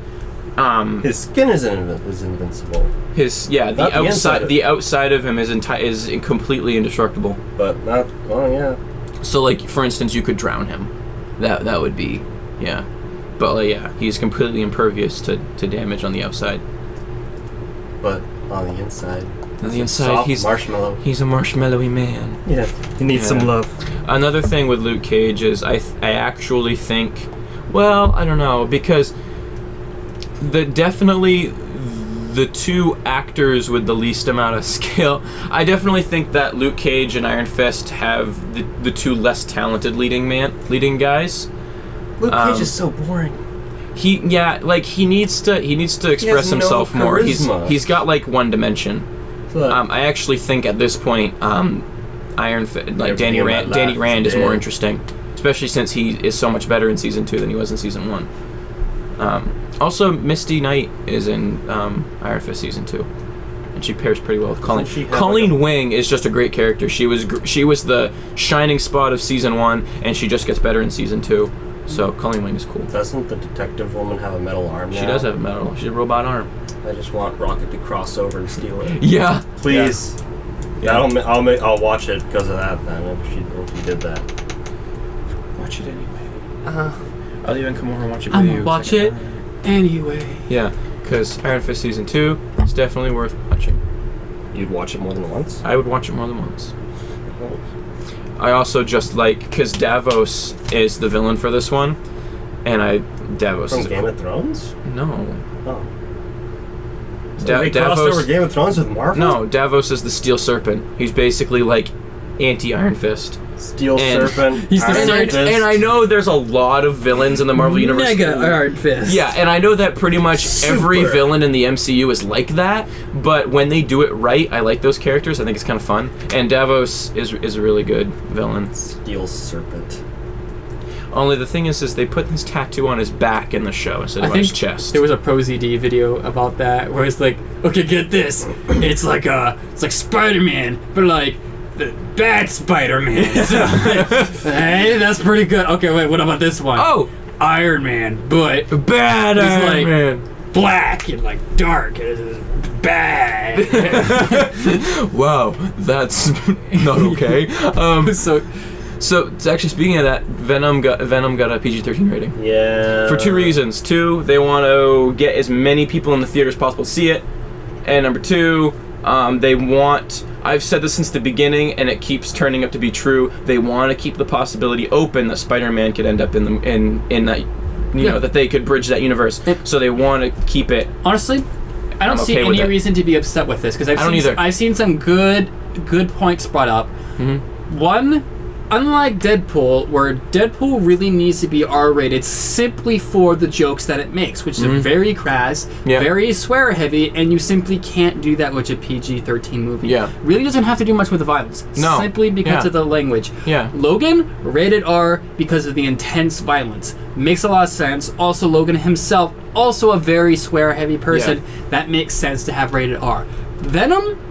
His skin is invincible. The outside of him is completely indestructible. But not So like for instance, you could drown him. That would be But he's completely impervious to damage on the outside. But on the inside. He's marshmallow. He's a marshmallowy man. Yeah, he needs some love. Another thing with Luke Cage is I actually think, well, I don't know, because the 2 actors with the least amount of skill, I definitely think that Luke Cage and Iron Fist have the 2 less talented leading guys. Luke Cage is so boring. He needs to express himself more. He's got like one dimension. I actually think at this point, Danny Rand is more interesting, especially since he is so much better in season 2 than he was in season 1. Also, Misty Knight is in Iron Fist season 2, and she pairs pretty well with Colleen. Colleen Wing is just a great character. She was the shining spot of season 1, and she just gets better in season 2. So Culling Wing is cool. Doesn't the detective woman have a metal arm now? She does have a metal. She's a robot arm. I just want Rocket to cross over and steal it. Yeah. Please. Yeah. I'll watch it because of that then, if she did that. Watch it anyway. I'll even come over and watch it with I'm you. gonna watch it anyway. Yeah, because Iron Fist Season 2 is definitely worth watching. You'd watch it more than once? I would watch it more than once. I also just like, because Davos is the villain for this one, and Davos From is Game of Thrones? No. Oh. So they crossed over Game of Thrones with Marvel? No, Davos is the Steel Serpent. He's basically like anti-Iron Fist. Steel Serpent. He's the Iron Fist. And I know there's a lot of villains in the Marvel Universe. Mega Iron Fist. Yeah, and I know that pretty much every Super. villain in the MCU is like that, but when they do it right, I like those characters. I think it's kind of fun. And Davos is a really good villain. Steel Serpent. Only the thing is they put his tattoo on his back in the show instead of on his chest. There was a ProZD video about that where it's like, okay, get this, it's like Spider-Man, but like the bad Spider-Man. Hey, that's pretty good. Okay, wait, what about this one? Oh, Iron Man, but bad he's Iron like Man. black and like dark and it's bad. Wow, that's not okay. So it's actually, speaking of that, Venom got a PG-13 rating. Yeah. For two reasons. Two, they want to get as many people in the theater as possible to see it. And number two, they want, I've said this since the beginning, and it keeps turning up to be true, they want to keep the possibility open that Spider-Man could end up in that, you know, that they could bridge that universe. So they want to keep it. Honestly, I don't see okay with any it. reason to be upset with this, because I've seen some good points brought up. Mm-hmm. One, unlike Deadpool, where Deadpool really needs to be R-rated simply for the jokes that it makes, which is very crass, very swear-heavy, and you simply can't do that with a PG-13 movie. Yeah. Really doesn't have to do much with the violence. No. Simply because of the language. Yeah. Logan, rated R because of the intense violence. Makes a lot of sense. Also, Logan himself, also a very swear-heavy person. Yeah. That makes sense to have rated R. Venom...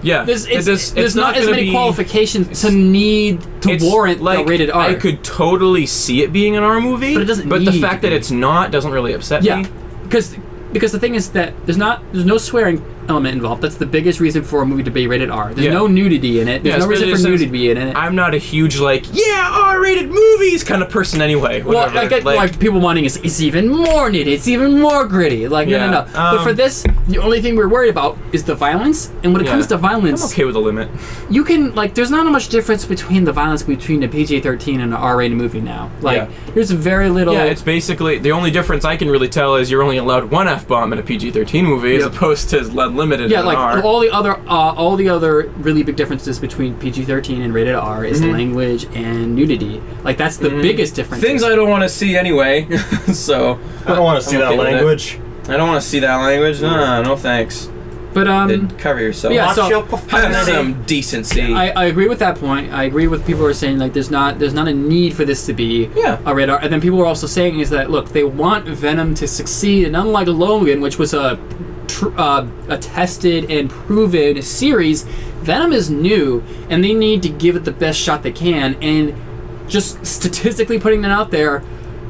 Yeah, there's not as many qualifications to need to warrant a rated R. I could totally see it being an R movie, but it doesn't. But the fact that it's not doesn't really upset me. Because the thing is that there's no swearing element involved. That's the biggest reason for a movie to be rated R. There's no nudity in it. There's no reason for nudity to be in it. I'm not a huge R-rated movies kind of person anyway. Well, I get like people wanting it's even more nudity, it's even more gritty. Like no. But for this, the only thing we're worried about is the violence. And when it comes to violence, I'm okay with the limit. You can there's not much difference between the violence between a PG-13 and an R-rated movie now. There's very little. Yeah, it's basically the only difference I can really tell is you're only allowed one F-bomb in a PG-13 movie as opposed to limited. Yeah, in like R. all the other really big differences between PG-13 and rated R is language and nudity. Like that's the biggest difference. Things I don't want to see anyway. So I don't want to see that language. I don't want to see that language. No thanks. But cover yourself. Yeah, so have some decency. I agree with that point. I agree with people who are saying there's not a need for this to be a rated R. And then people are also saying is that look, they want Venom to succeed, and unlike Logan, which was a tested and proven series, Venom is new, and they need to give it the best shot they can. And just statistically putting it out there,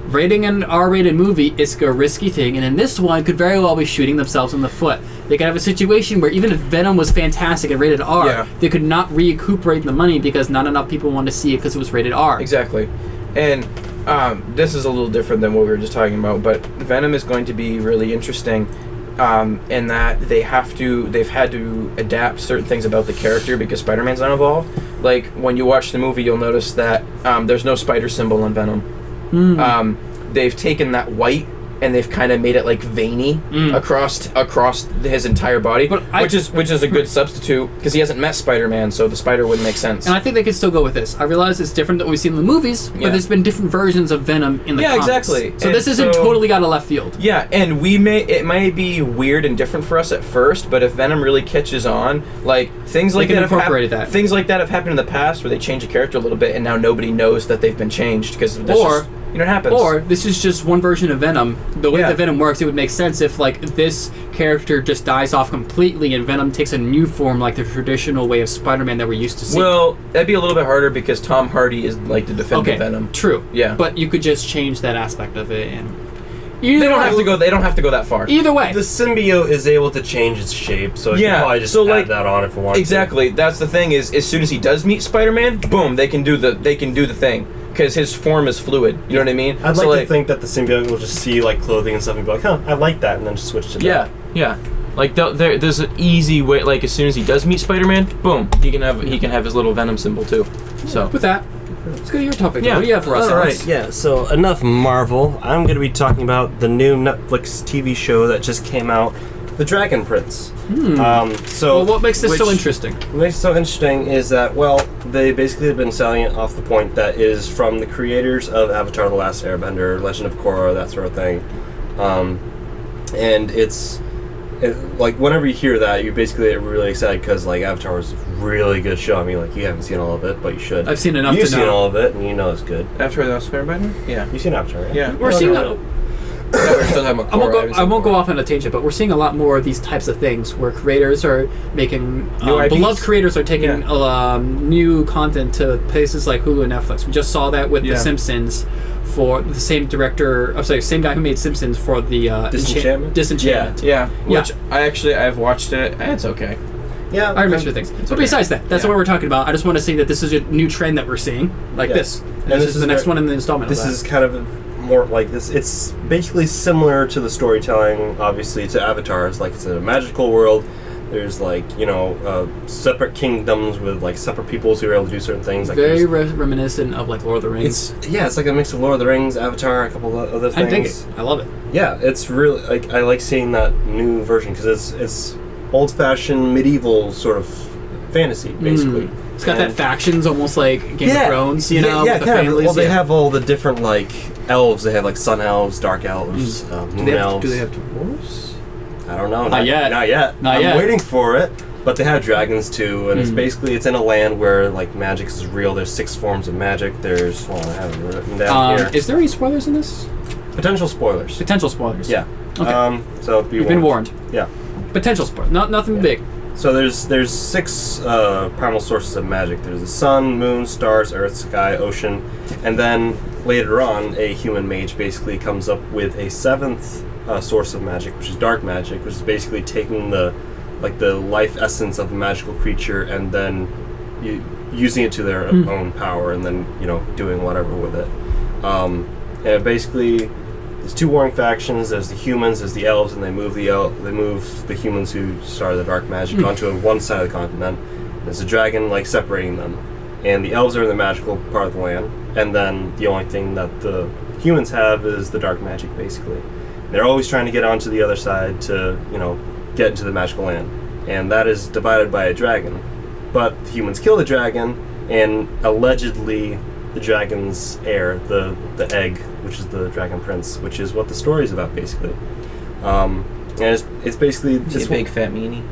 rating an R-rated movie is a risky thing, and in this one could very well be shooting themselves in the foot. They could have a situation where even if Venom was fantastic and rated R, they could not recuperate the money because not enough people wanted to see it because it was rated R. Exactly. And this is a little different than what we were just talking about, but Venom is going to be really interesting in that they've had to adapt certain things about the character because Spider-Man's not involved. Like, when you watch the movie, you'll notice that there's no spider symbol in Venom. They've taken that white and they've kind of made it like veiny across his entire body, which is a good substitute because he hasn't met Spider-Man, so the spider wouldn't make sense. And I think they could still go with this. I realize it's different than what we've seen in the movies, but there's been different versions of Venom in the comics. Exactly. So and this isn't totally out of left field. Yeah, and it may be weird and different for us at first, but if Venom really catches on, like things like that have happened in the past where they change a character a little bit and now nobody knows that they've been changed because You know, it happens. Or this is just one version of Venom. The way Yeah. that Venom works, it would make sense if like this character just dies off completely and Venom takes a new form, like the traditional way of Spider-Man that we're used to seeing. Well, that'd be a little bit harder because Tom Hardy is like the definitive Venom. True. Yeah. But you could just change that aspect of it, and They don't have to go. They don't have to go that far. Either way, The symbiote is able to change its shape, so you Yeah, can probably just so, add like, that on if you want Exactly. That's the thing. Is as soon as he does meet Spider-Man, boom, they can do the thing because his form is fluid. You know what I mean? to. I'd So, like to think that the symbiote will just see like clothing and stuff and be like, huh, I like that, and then just switch to that. Yeah, yeah. Like there's an easy way. Like as soon as he does meet Spider-Man, boom, he can have his little Venom symbol too. So with that, let's go to your topic. Yeah. What do you have for us? All Alex? right, yeah. So enough Marvel. I'm going to be talking about the new Netflix TV show that just came out, The Dragon Prince. So Well, what makes this so which- interesting? What makes it so interesting is that, well, they basically have been selling it off the point that is from the creators of Avatar: The Last Airbender, Legend of Korra, that sort of thing. And like whenever you hear that, you basically get really excited because like Avatar was a really good show. I mean, like you haven't seen all of it, but you should. I've seen enough You've to seen know. all of it, and you know it's good. after the Spider-Man, yeah, You've seen Avatar, right? yeah. We're seeing. We're still talking about Korra. I won't go off on a tangent, but we're seeing a lot more of these types of things where creators are making New IPs? beloved creators are taking new content to places like Hulu and Netflix. We just saw that with The Simpsons for the same director. I'm sorry, same guy who made Simpsons for the Disenchantment? Disenchantment. Yeah, which I've watched it. And it's okay. Yeah. I heard mixed things. But okay. besides that, that's Yeah. what we're talking about. I just want to say that this is a new trend that we're seeing, like Yes. this. And this is the next one in the installment. This of that. is kind of more like this. It's basically similar to the storytelling, obviously, to Avatar. It's like it's a magical world. There's like separate kingdoms with like separate peoples who are able to do certain things. Like very reminiscent of like Lord of the Rings. It's like a mix of Lord of the Rings, Avatar, a couple of other things. I dig it. I love it. Yeah, it's really like I like seeing that new version because it's old-fashioned medieval sort of fantasy, basically. It's got that factions, almost like Game of Thrones, with the kind of. families. Well, they have all the different like elves. They have like sun elves, dark elves, moon elves. Do they have dwarves? I don't know. Not yet. Not yet. Not I'm yet. waiting for it. But they have dragons too, and it's in a land where like magic is real. There's 6 forms of magic. There's I have it written down here. Is there any spoilers in this? Potential spoilers. Potential spoilers. Yeah. Okay. So You've been warned. Yeah. Potential spoilers. Nothing big. So there's 6 primal sources of magic. There's the sun, moon, stars, earth, sky, ocean, and then later on, a human mage basically comes up with a 7th source of magic, which is dark magic, which is basically taking the life essence of a magical creature and then using it to their own power, and then doing whatever with it. And basically, there's 2 warring factions. There's the humans, there's the elves, and they move the humans who started the dark magic onto one side of the continent. There's a dragon separating them, and the elves are in the magical part of the land. And then the only thing that the humans have is the dark magic, basically. They're always trying to get onto the other side to get into the magical land, and that is divided by a dragon. But the humans kill the dragon, and allegedly the dragon's heir, the egg, which is the dragon prince, which is what the story is about, basically. And it's basically Is just he a big fat meanie?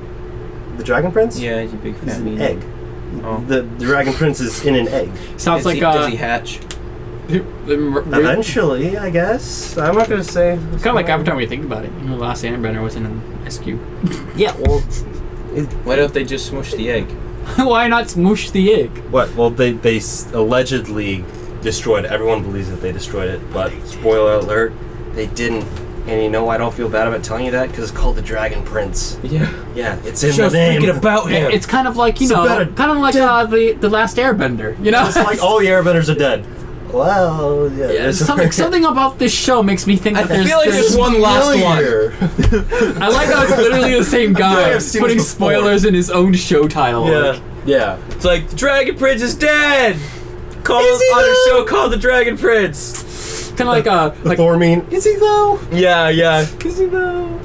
the dragon prince. Yeah, he's a big fat He's an meanie. egg. Oh. The dragon prince is in an egg. Sounds like does he hatch? Eventually, I guess. I'm not gonna say. Kind of like Avatar when you think about it. The last Airbender was in an SQ. Yeah. Well. Why don't they just smush the egg? Why not smoosh the egg? What? Well, they allegedly destroyed it. Everyone believes that they destroyed it, but spoiler alert, they didn't. And I don't feel bad about telling you that because it's called the Dragon Prince. Yeah. Yeah, it's in Just the name. thinking about him. It's kind of like the last Airbender. It's like all the Airbenders are dead. Well, yeah. Yeah, something about this show makes me think that I feel like there's one last one. I like how it's literally the same guy I've seen putting this before. spoilers in his own show title. Yeah. Yeah. It's like, the Dragon Prince is dead! On a show called The Dragon Prince! Kind of like Thor meme. Is he though? Yeah. Is he though?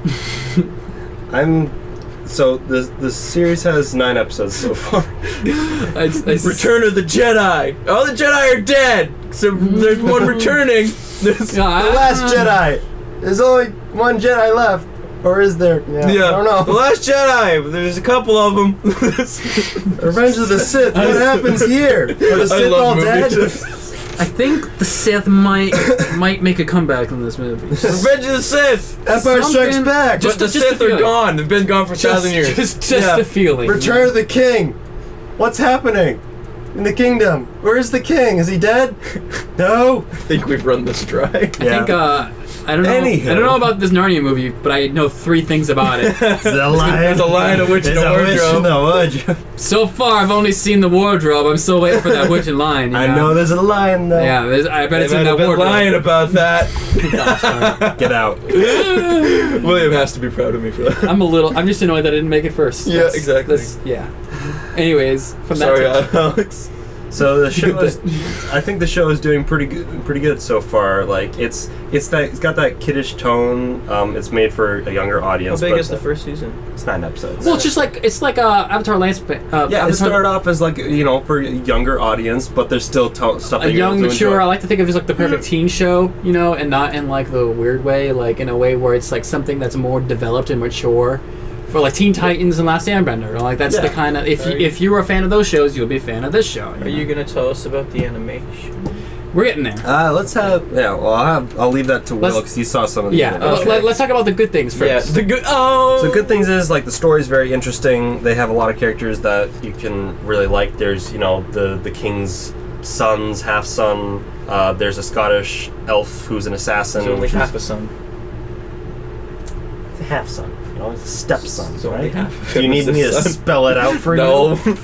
So the series has 9 episodes so far. Return of the Jedi! All the Jedi are dead! So there's one returning. The Last Jedi. There's only one Jedi left, or is there? Yeah. I don't know. The Last Jedi! There's a couple of them. Revenge of the Sith. What happens here? Are the Sith all dead? I think the Sith might make a comeback in this movie. Revenge of the Sith! Empire Strikes Back! But the Sith are gone. They've been gone for 1,000 years. Just a feeling. Return of the King! What's happening in the kingdom? Where is the king? Is he dead? No? I think we've run this dry. I think, I don't know. Anywho. I don't know about this Narnia movie, but I know 3 things about it. There's a lion, a witch, and a wardrobe. So far, I've only seen the wardrobe. I'm still waiting for that witch and lion. I know there's a lion though. Yeah, I bet it's They in might that have been wardrobe. lying about that. Get out. William has to be proud of me for that. I'm just annoyed that I didn't make it first. Yeah, exactly. Yeah. Anyways, from Sorry, that. Alex. So the show is, I think the show is doing pretty good so far. Like it's got that kiddish tone. It's made for a younger audience. How big but is the first season? It's 9 episodes. Well, it's like Avatar Lance. Yeah, it started off as like for a younger audience, but there's still stuff that a you're young, able to mature. enjoy. I like to think of it as like the perfect teen show, and not in like the weird way, like in a way where it's like something that's more developed and mature. For like Teen Titans and Last Airbender, like that's the kind of if you were a fan of those shows, you'll be a fan of this show. Are you gonna tell us about the animation? We're getting there. Let's have I'll leave that to Will because he saw some of the let's talk about the good things first. Yeah, the good. Oh. So good things is like the story's very interesting. They have a lot of characters that you can really like. There's the king's sons, half son. There's a Scottish elf who's an assassin. There's only half a son. It's a half son. It's a stepson, It's only right? half. Do you need me to spell it out for No. you?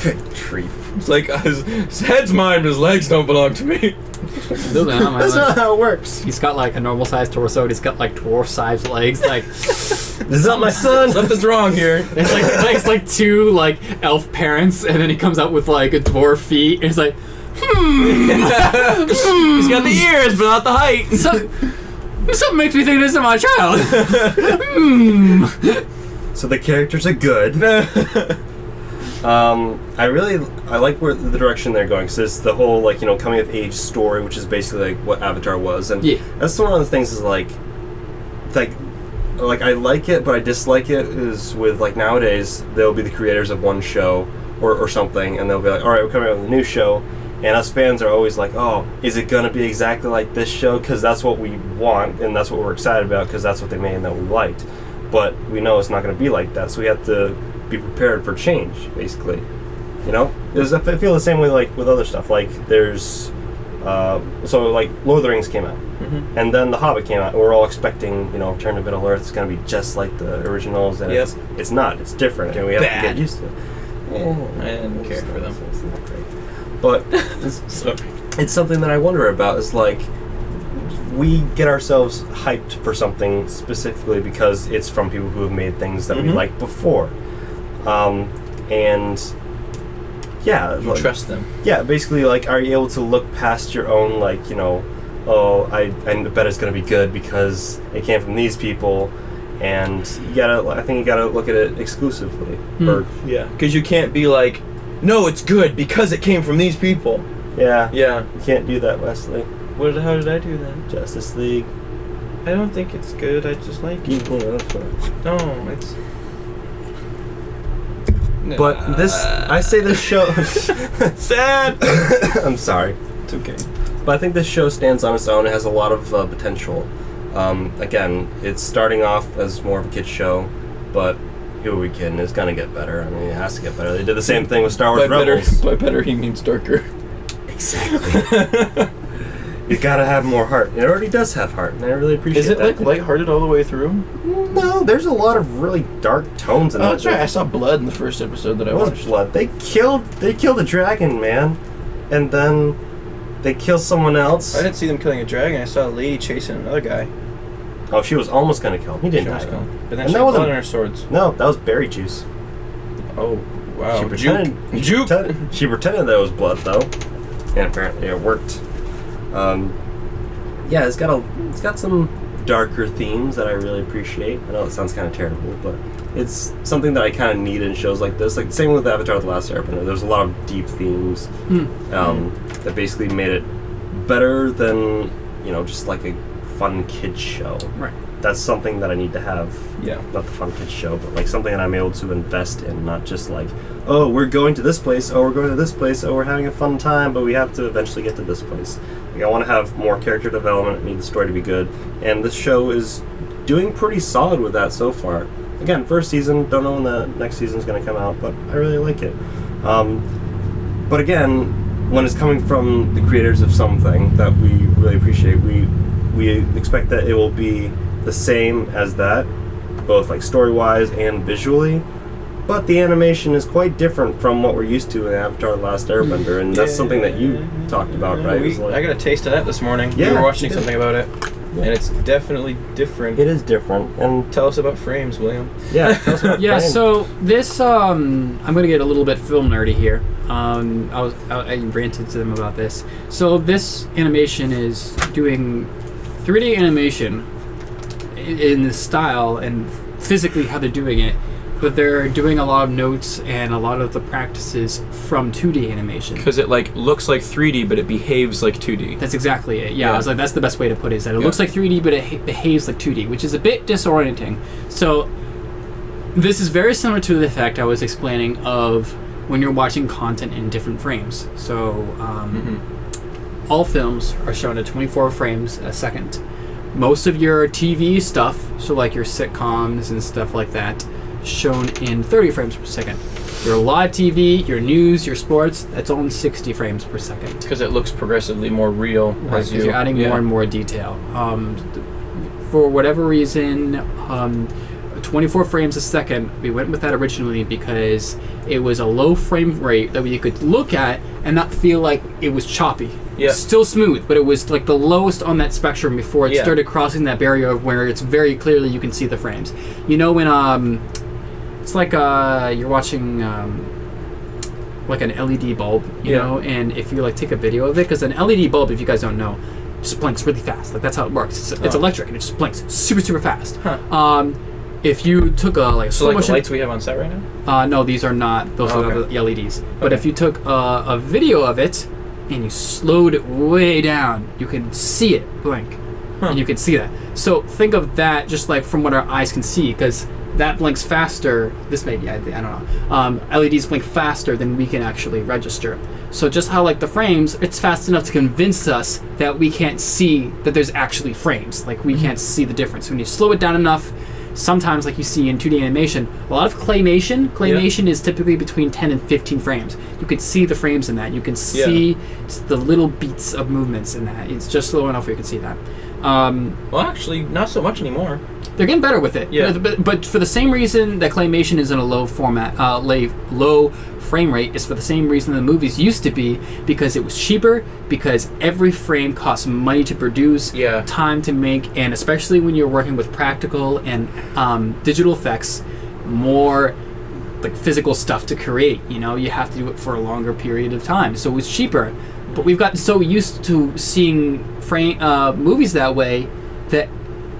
Good treat. It's like his head's mine, but his legs don't belong to me. That's not how it works. He's got like a normal sized torso, and he's got like dwarf sized legs. Like This is not my son. Something's wrong here. it's like 2 like elf parents, and then he comes out with like a dwarf feet, and he's like, He's got the ears, but not the height. Something makes me think this is my child. So the characters are good. I like where the direction they're going. So it's the whole coming of age story, which is basically like what Avatar was, and that's one of the things is like I like it, but I dislike it. Is with like nowadays they'll be the creators of one show or something, and they'll be like, all right, we're coming out with a new show. And us fans are always like, oh, is it going to be exactly like this show? Because that's what we want, and that's what we're excited about, because that's what they made and that we liked. But we know it's not going to be like that, so we have to be prepared for change, basically. I feel the same way like with other stuff. Like there's, so like Lord of the Rings came out, and then The Hobbit came out. And we're all expecting, Return to Middle Earth is going to be just like the originals, and it's not. It's different, and we have to get used to it. I didn't care for them. It's not great. But it's something that I wonder about is like we get ourselves hyped for something specifically because it's from people who have made things that we liked before, and you trust them. Yeah, basically, like, are you able to look past your own I bet it's gonna be good because it came from these people, and I think you gotta look at it exclusively. Because you can't be like, no, it's good because it came from these people. Yeah. Yeah. You can't do that, Wesley. How did I do that? Justice League. I don't think it's good. I just like it. No, it's. But I say this show. Sad. I'm sorry. It's okay. But I think this show stands on its own. It has a lot of potential. Again, it's starting off as more of a kid's show, but who are we kidding? It's gonna get better. I mean, it has to get better. They did the same thing with Star Wars Rebels. By better, he means darker. Exactly. You gotta have more heart. It already does have heart, and I really appreciate that. Is it like lighthearted all the way through? No, there's a lot of really dark tones in that. Oh, that's right. I saw blood in the first episode that I watched. What was blood? They killed a dragon, man, and then they kill someone else. I didn't see them killing a dragon. I saw a lady chasing another guy. Oh, she was almost gonna kill him. He didn't die. But then she had blood on her swords. No, that was berry juice. Oh, wow. She pretended that it was blood, though, and apparently it worked. Yeah, it's got some darker themes that I really appreciate. I know it sounds kind of terrible, but it's something that I kind of need in shows like this. Like the same with Avatar: The Last Airbender. There's a lot of deep themes that basically made it better than just like a fun kids show. Right. that's something that I need to have. Yeah. Not the fun kids show, but like something that I'm able to invest in, not just like, oh, we're going to this place, oh, we're going to this place, oh, we're having a fun time, but we have to eventually get to this place. Like, I want to have more character development, I need the story to be good, and this show is doing pretty solid with that so far. Again, first season, don't know when the next season's going to come out, but I really like it. But again, when it's coming from the creators of something that we really appreciate, we expect that it will be the same as that, both like story-wise and visually, but the animation is quite different from what we're used to in Avatar: The Last Airbender, and that's something that you talked about, right? I got a taste of that this morning. Yeah, we were watching something about it, and it's definitely different. It is different, and Tell us about frames, William. yeah, tell us about Yeah, frames. so this, I'm going to get a little bit film nerdy here. I ranted to them about this. So this animation is doing 3D animation in the style and physically how they're doing it, but they're doing a lot of notes and a lot of the practices from 2D animation. Because it like looks like 3D, but it behaves like 2D. That's exactly it. Yeah, I was like, that's the best way to put it. Is that it Yeah. looks like 3D, but it behaves like 2D, which is a bit disorienting. So this is very similar to the effect I was explaining of when you're watching content in different frames. So all films are shown at 24 frames a second. Most of your TV stuff, so like your sitcoms and stuff like that, shown in 30 frames per second. Your live TV, your news, your sports, that's all in 60 frames per second. Because it looks progressively more real. Right, because you're adding more and more detail. For whatever reason, 24 frames a second, we went with that originally because it was a low frame rate that we could look at and not feel like it was choppy. Yeah. Still smooth, but it was like the lowest on that spectrum before it started crossing that barrier of where it's very clearly you can see the frames. You know when it's like you're watching like an LED bulb, you know, and if you like take a video of it, because an LED bulb, if you guys don't know, just blinks really fast. Like that's how it works. It's electric and it just blinks super fast. Huh. If you took a So slow like motion, the lights we have on set right now? no, these are not. Those are the LEDs. But if you took a video of it and you slowed it way down, you can see it blink, and you can see that. So think of that just like from what our eyes can see, because that blinks faster. This may be, I don't know. LEDs blink faster than we can actually register. So just how like the frames, it's fast enough to convince us that we can't see that there's actually frames. Like we can't see the difference. When you slow it down enough, sometimes like you see in 2D animation, a lot of claymation is typically between 10 and 15 frames. You can see the frames in that. You can see the little beats of movements in that. It's just slow enough where you can see that. Well, actually, not so much anymore. They're getting better with it. Yeah. But for the same reason that claymation is in a low format, low frame rate, is for the same reason the movies used to be, because it was cheaper, because every frame costs money to produce, time to make, and especially when you're working with practical and digital effects, more like physical stuff to create. You know, you have to do it for a longer period of time, so it was cheaper. But we've gotten so used to seeing movies that way that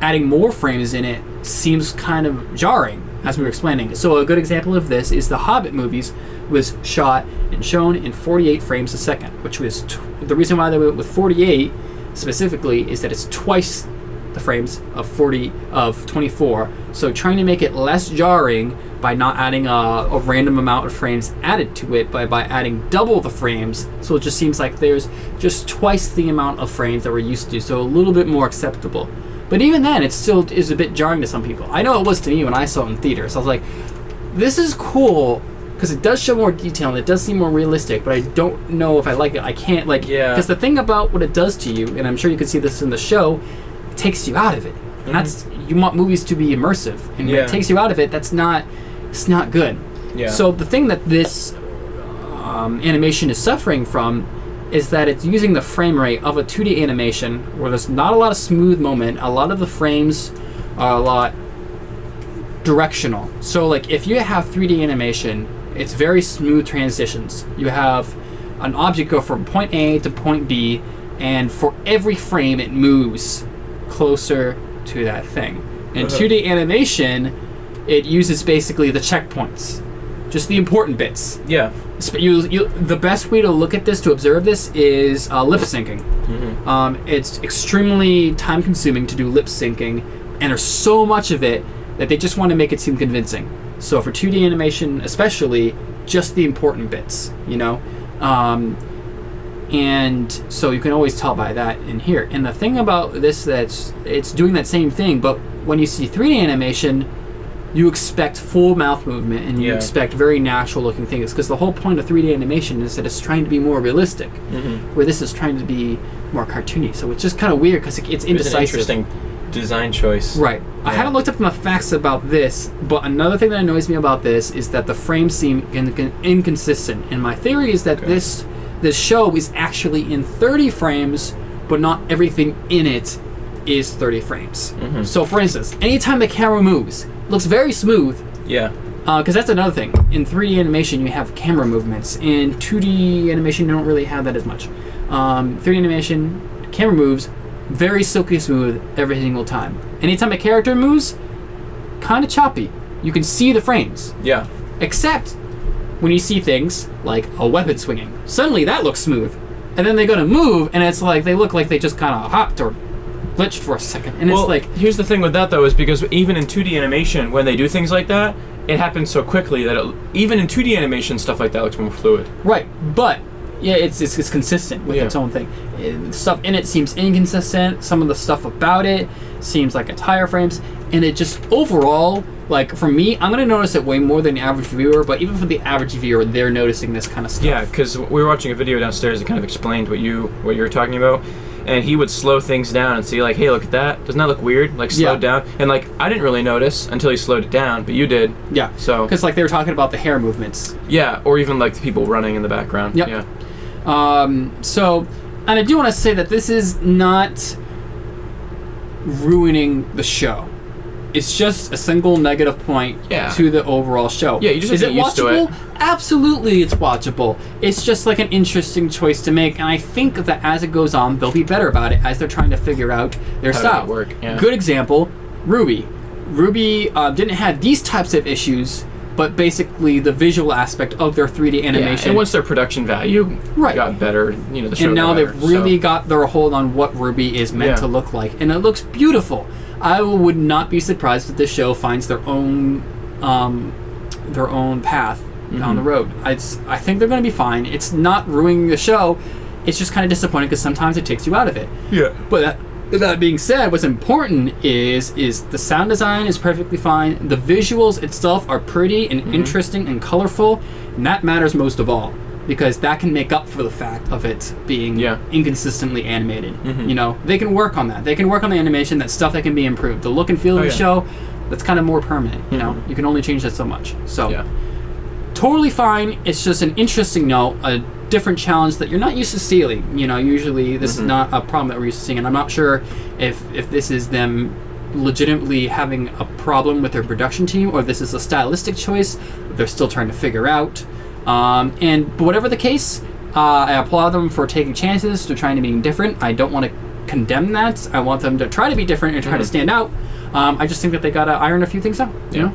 adding more frames in it seems kind of jarring, as we were explaining. So a good example of this is the Hobbit movies was shot and shown in 48 frames a second, which was the reason why they went with 48 specifically is that it's twice the frames of 24. So trying to make it less jarring by not adding a random amount of frames added to it, by adding double the frames, so it just seems like there's just twice the amount of frames that we're used to, so a little bit more acceptable. But even then, it still is a bit jarring to some people. I know it was to me when I saw it in theaters. I was like, this is cool, because it does show more detail and it does seem more realistic, but I don't know if I like it. I can't, like, because the thing about what it does to you, and I'm sure you can see this in the show, it takes you out of it. And that's, you want movies to be immersive, and when it takes you out of it, it's not good. So the thing that this animation is suffering from is that it's using the frame rate of a 2D animation where there's not a lot of smooth movement. A lot of the frames are a lot directional. So like if you have 3D animation, it's very smooth transitions. You have an object go from point A to point B, and for every frame it moves closer to that thing. In 2D animation, it uses basically the checkpoints, just the important bits. The best way to look at this, to observe this, is lip syncing. It's extremely time consuming to do lip syncing and there's so much of it that they just want to make it seem convincing. So for 2D animation especially, just the important bits, you know? And so you can always tell by that in here. And the thing about this, it's doing that same thing, but when you see 3D animation, you expect full mouth movement and you expect very natural looking things, because the whole point of 3D animation is that it's trying to be more realistic, where this is trying to be more cartoony. So it's just kind of weird because it's indecisive. It's an interesting design choice. Right. Yeah. I haven't looked up the facts about this, but another thing that annoys me about this is that the frames seem inconsistent. And my theory is that this show is actually in 30 frames, but not everything in it is 30 frames. So for instance, anytime the camera moves, it looks very smooth. Yeah. Because that's another thing. In 3D animation, you have camera movements. In 2D animation, you don't really have that as much. 3D animation, camera moves, very silky smooth every single time. Anytime a character moves, kind of choppy. You can see the frames. Yeah. Except when you see things like a weapon swinging. Suddenly that looks smooth. And then they're going to move, and it's like they look like they just kind of hopped or glitched for a second. And it's like... Here's the thing with that, though, is because even in 2D animation, when they do things like that, it happens so quickly that even in 2D animation, stuff like that looks more fluid. Right, but... Yeah, it's consistent with its own thing. Stuff in it seems inconsistent. Some of the stuff about it seems like it's higher frames. And it just, overall, like, for me, I'm going to notice it way more than the average viewer. But even for the average viewer, they're noticing this kind of stuff. Yeah, because we were watching a video downstairs that kind of explained what you were talking about. And he would slow things down and see, like, hey, look at that. Doesn't that look weird? Like, slowed down. And, like, I didn't really notice until he slowed it down, but you did. Yeah. So because, like, they were talking about the hair movements. Yeah, or even, like, the people running in the background. Yep. Yeah. So, and I do want to say that this is not ruining the show. It's just a single negative point to the overall show. Yeah, you just have to get used to it. Absolutely, it's watchable. It's just like an interesting choice to make, and I think that as it goes on, they'll be better about it as they're trying to figure out their style. Work. Yeah. Good example, Ruby. Ruby didn't have these types of issues, but basically the visual aspect of their 3D animation. Yeah, and once their production value got better, the show. And now they've really got their hold on what Ruby is meant to look like, and it looks beautiful. I would not be surprised if this show finds their own path down the road. I think they're going to be fine. It's not ruining the show. It's just kind of disappointing because sometimes it takes you out of it. Yeah. But that being said, what's important is the sound design is perfectly fine. The visuals itself are pretty and interesting and colorful, and that matters most of all, because that can make up for the fact of it being inconsistently animated. They can work on that. They can work on the animation. That's stuff that can be improved. The look and feel of the show, that's kind of more permanent. You can only change that so much. So totally fine. It's just an interesting note, a different challenge that you're not used to seeing. Usually this is not a problem that we're used to seeing, and I'm not sure if this is them legitimately having a problem with their production team, or if this is a stylistic choice they're still trying to figure out. But whatever the case, I applaud them for taking chances, to trying to be different. I don't want to condemn that. I want them to try to be different and try to stand out. I just think that they gotta iron a few things out. You know?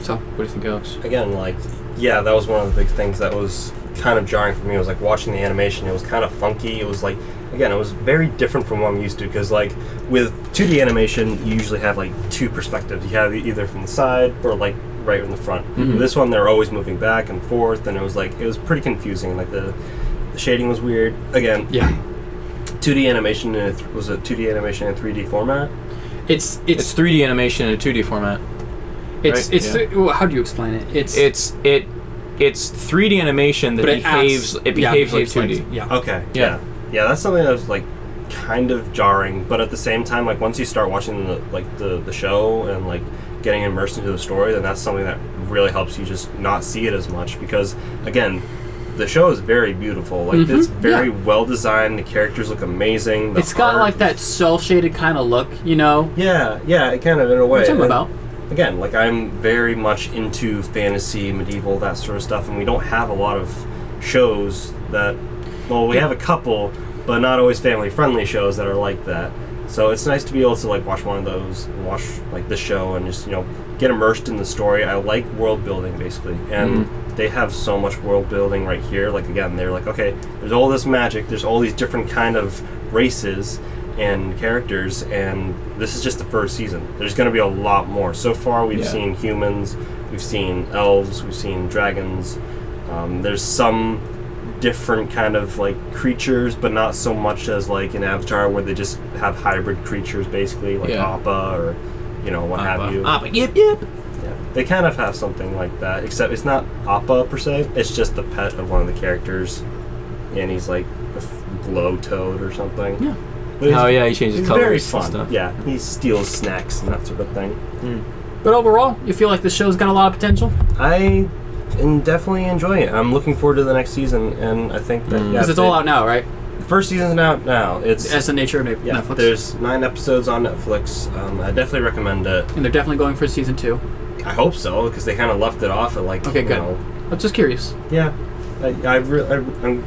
So what do you think, Alex? Again, that was one of the big things that was kind of jarring for me. It was like watching the animation. It was kind of funky. It was like, again, it was very different from what I'm used to, because like with 2D animation, you usually have like two perspectives. You have either from the side or like right in the front. With this one, they're always moving back and forth, and it was pretty confusing. Like the shading was weird. Again, 2D animation was it 2D animation in 3D format? It's 3D animation in a 2D format. How do you explain it? It's 3D animation that behaves like 2D. Yeah. Okay. Yeah. That's something that was like kind of jarring, but at the same time, like once you start watching the show and like getting immersed into the story, then that's something that really helps you just not see it as much, because again, the show is very beautiful. Like it's very well designed. The characters look amazing. It's got like that cel shaded kind of look, Yeah, kind of in a way. What's it about? Again, like I'm very much into fantasy, medieval, that sort of stuff, and we don't have a lot of shows that. Well, we have a couple, but not always family-friendly shows that are like that. So it's nice to be able to like watch one of those, watch like this show, and just get immersed in the story. I like world building basically, and they have so much world building right here. Like again, they're like, okay, there's all this magic, there's all these different kind of races, and characters, and this is just the first season. There's going to be a lot more. So far, we've seen humans, we've seen elves, we've seen dragons. There's some different kind of like creatures, but not so much as like in Avatar where they just have hybrid creatures, basically like Appa or what have you. Appa, yip. Yeah, they kind of have something like that, except it's not Appa per se. It's just the pet of one of the characters, and he's like a glow toad or something. Yeah. He changes colors. Very and fun. stuff. Yeah, he steals snacks and that sort of thing. But overall, you feel like this show's got a lot of potential? I am definitely enjoying it. I'm looking forward to the next season, and I think that Because it's all out now, right? The first season's out now. That's the nature of Netflix. There's 9 episodes on Netflix. I definitely recommend it. And they're definitely going for season 2. I hope so, because they kind of left it off at like. Okay, good. I'm just curious. Yeah, I'm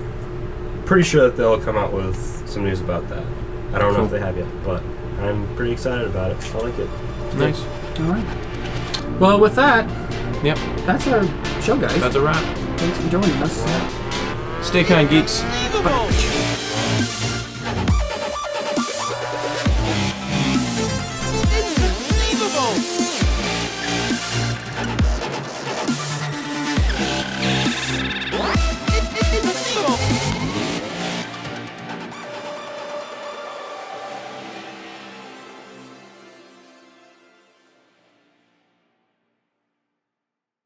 pretty sure that they'll come out with some news about that. I don't know if they have yet, but I'm pretty excited about it. I like it. Nice. All right. Well, with that, Yep. that's our show, guys. That's a wrap. Thanks for joining us. Stay kind, geeks. Unbelievable.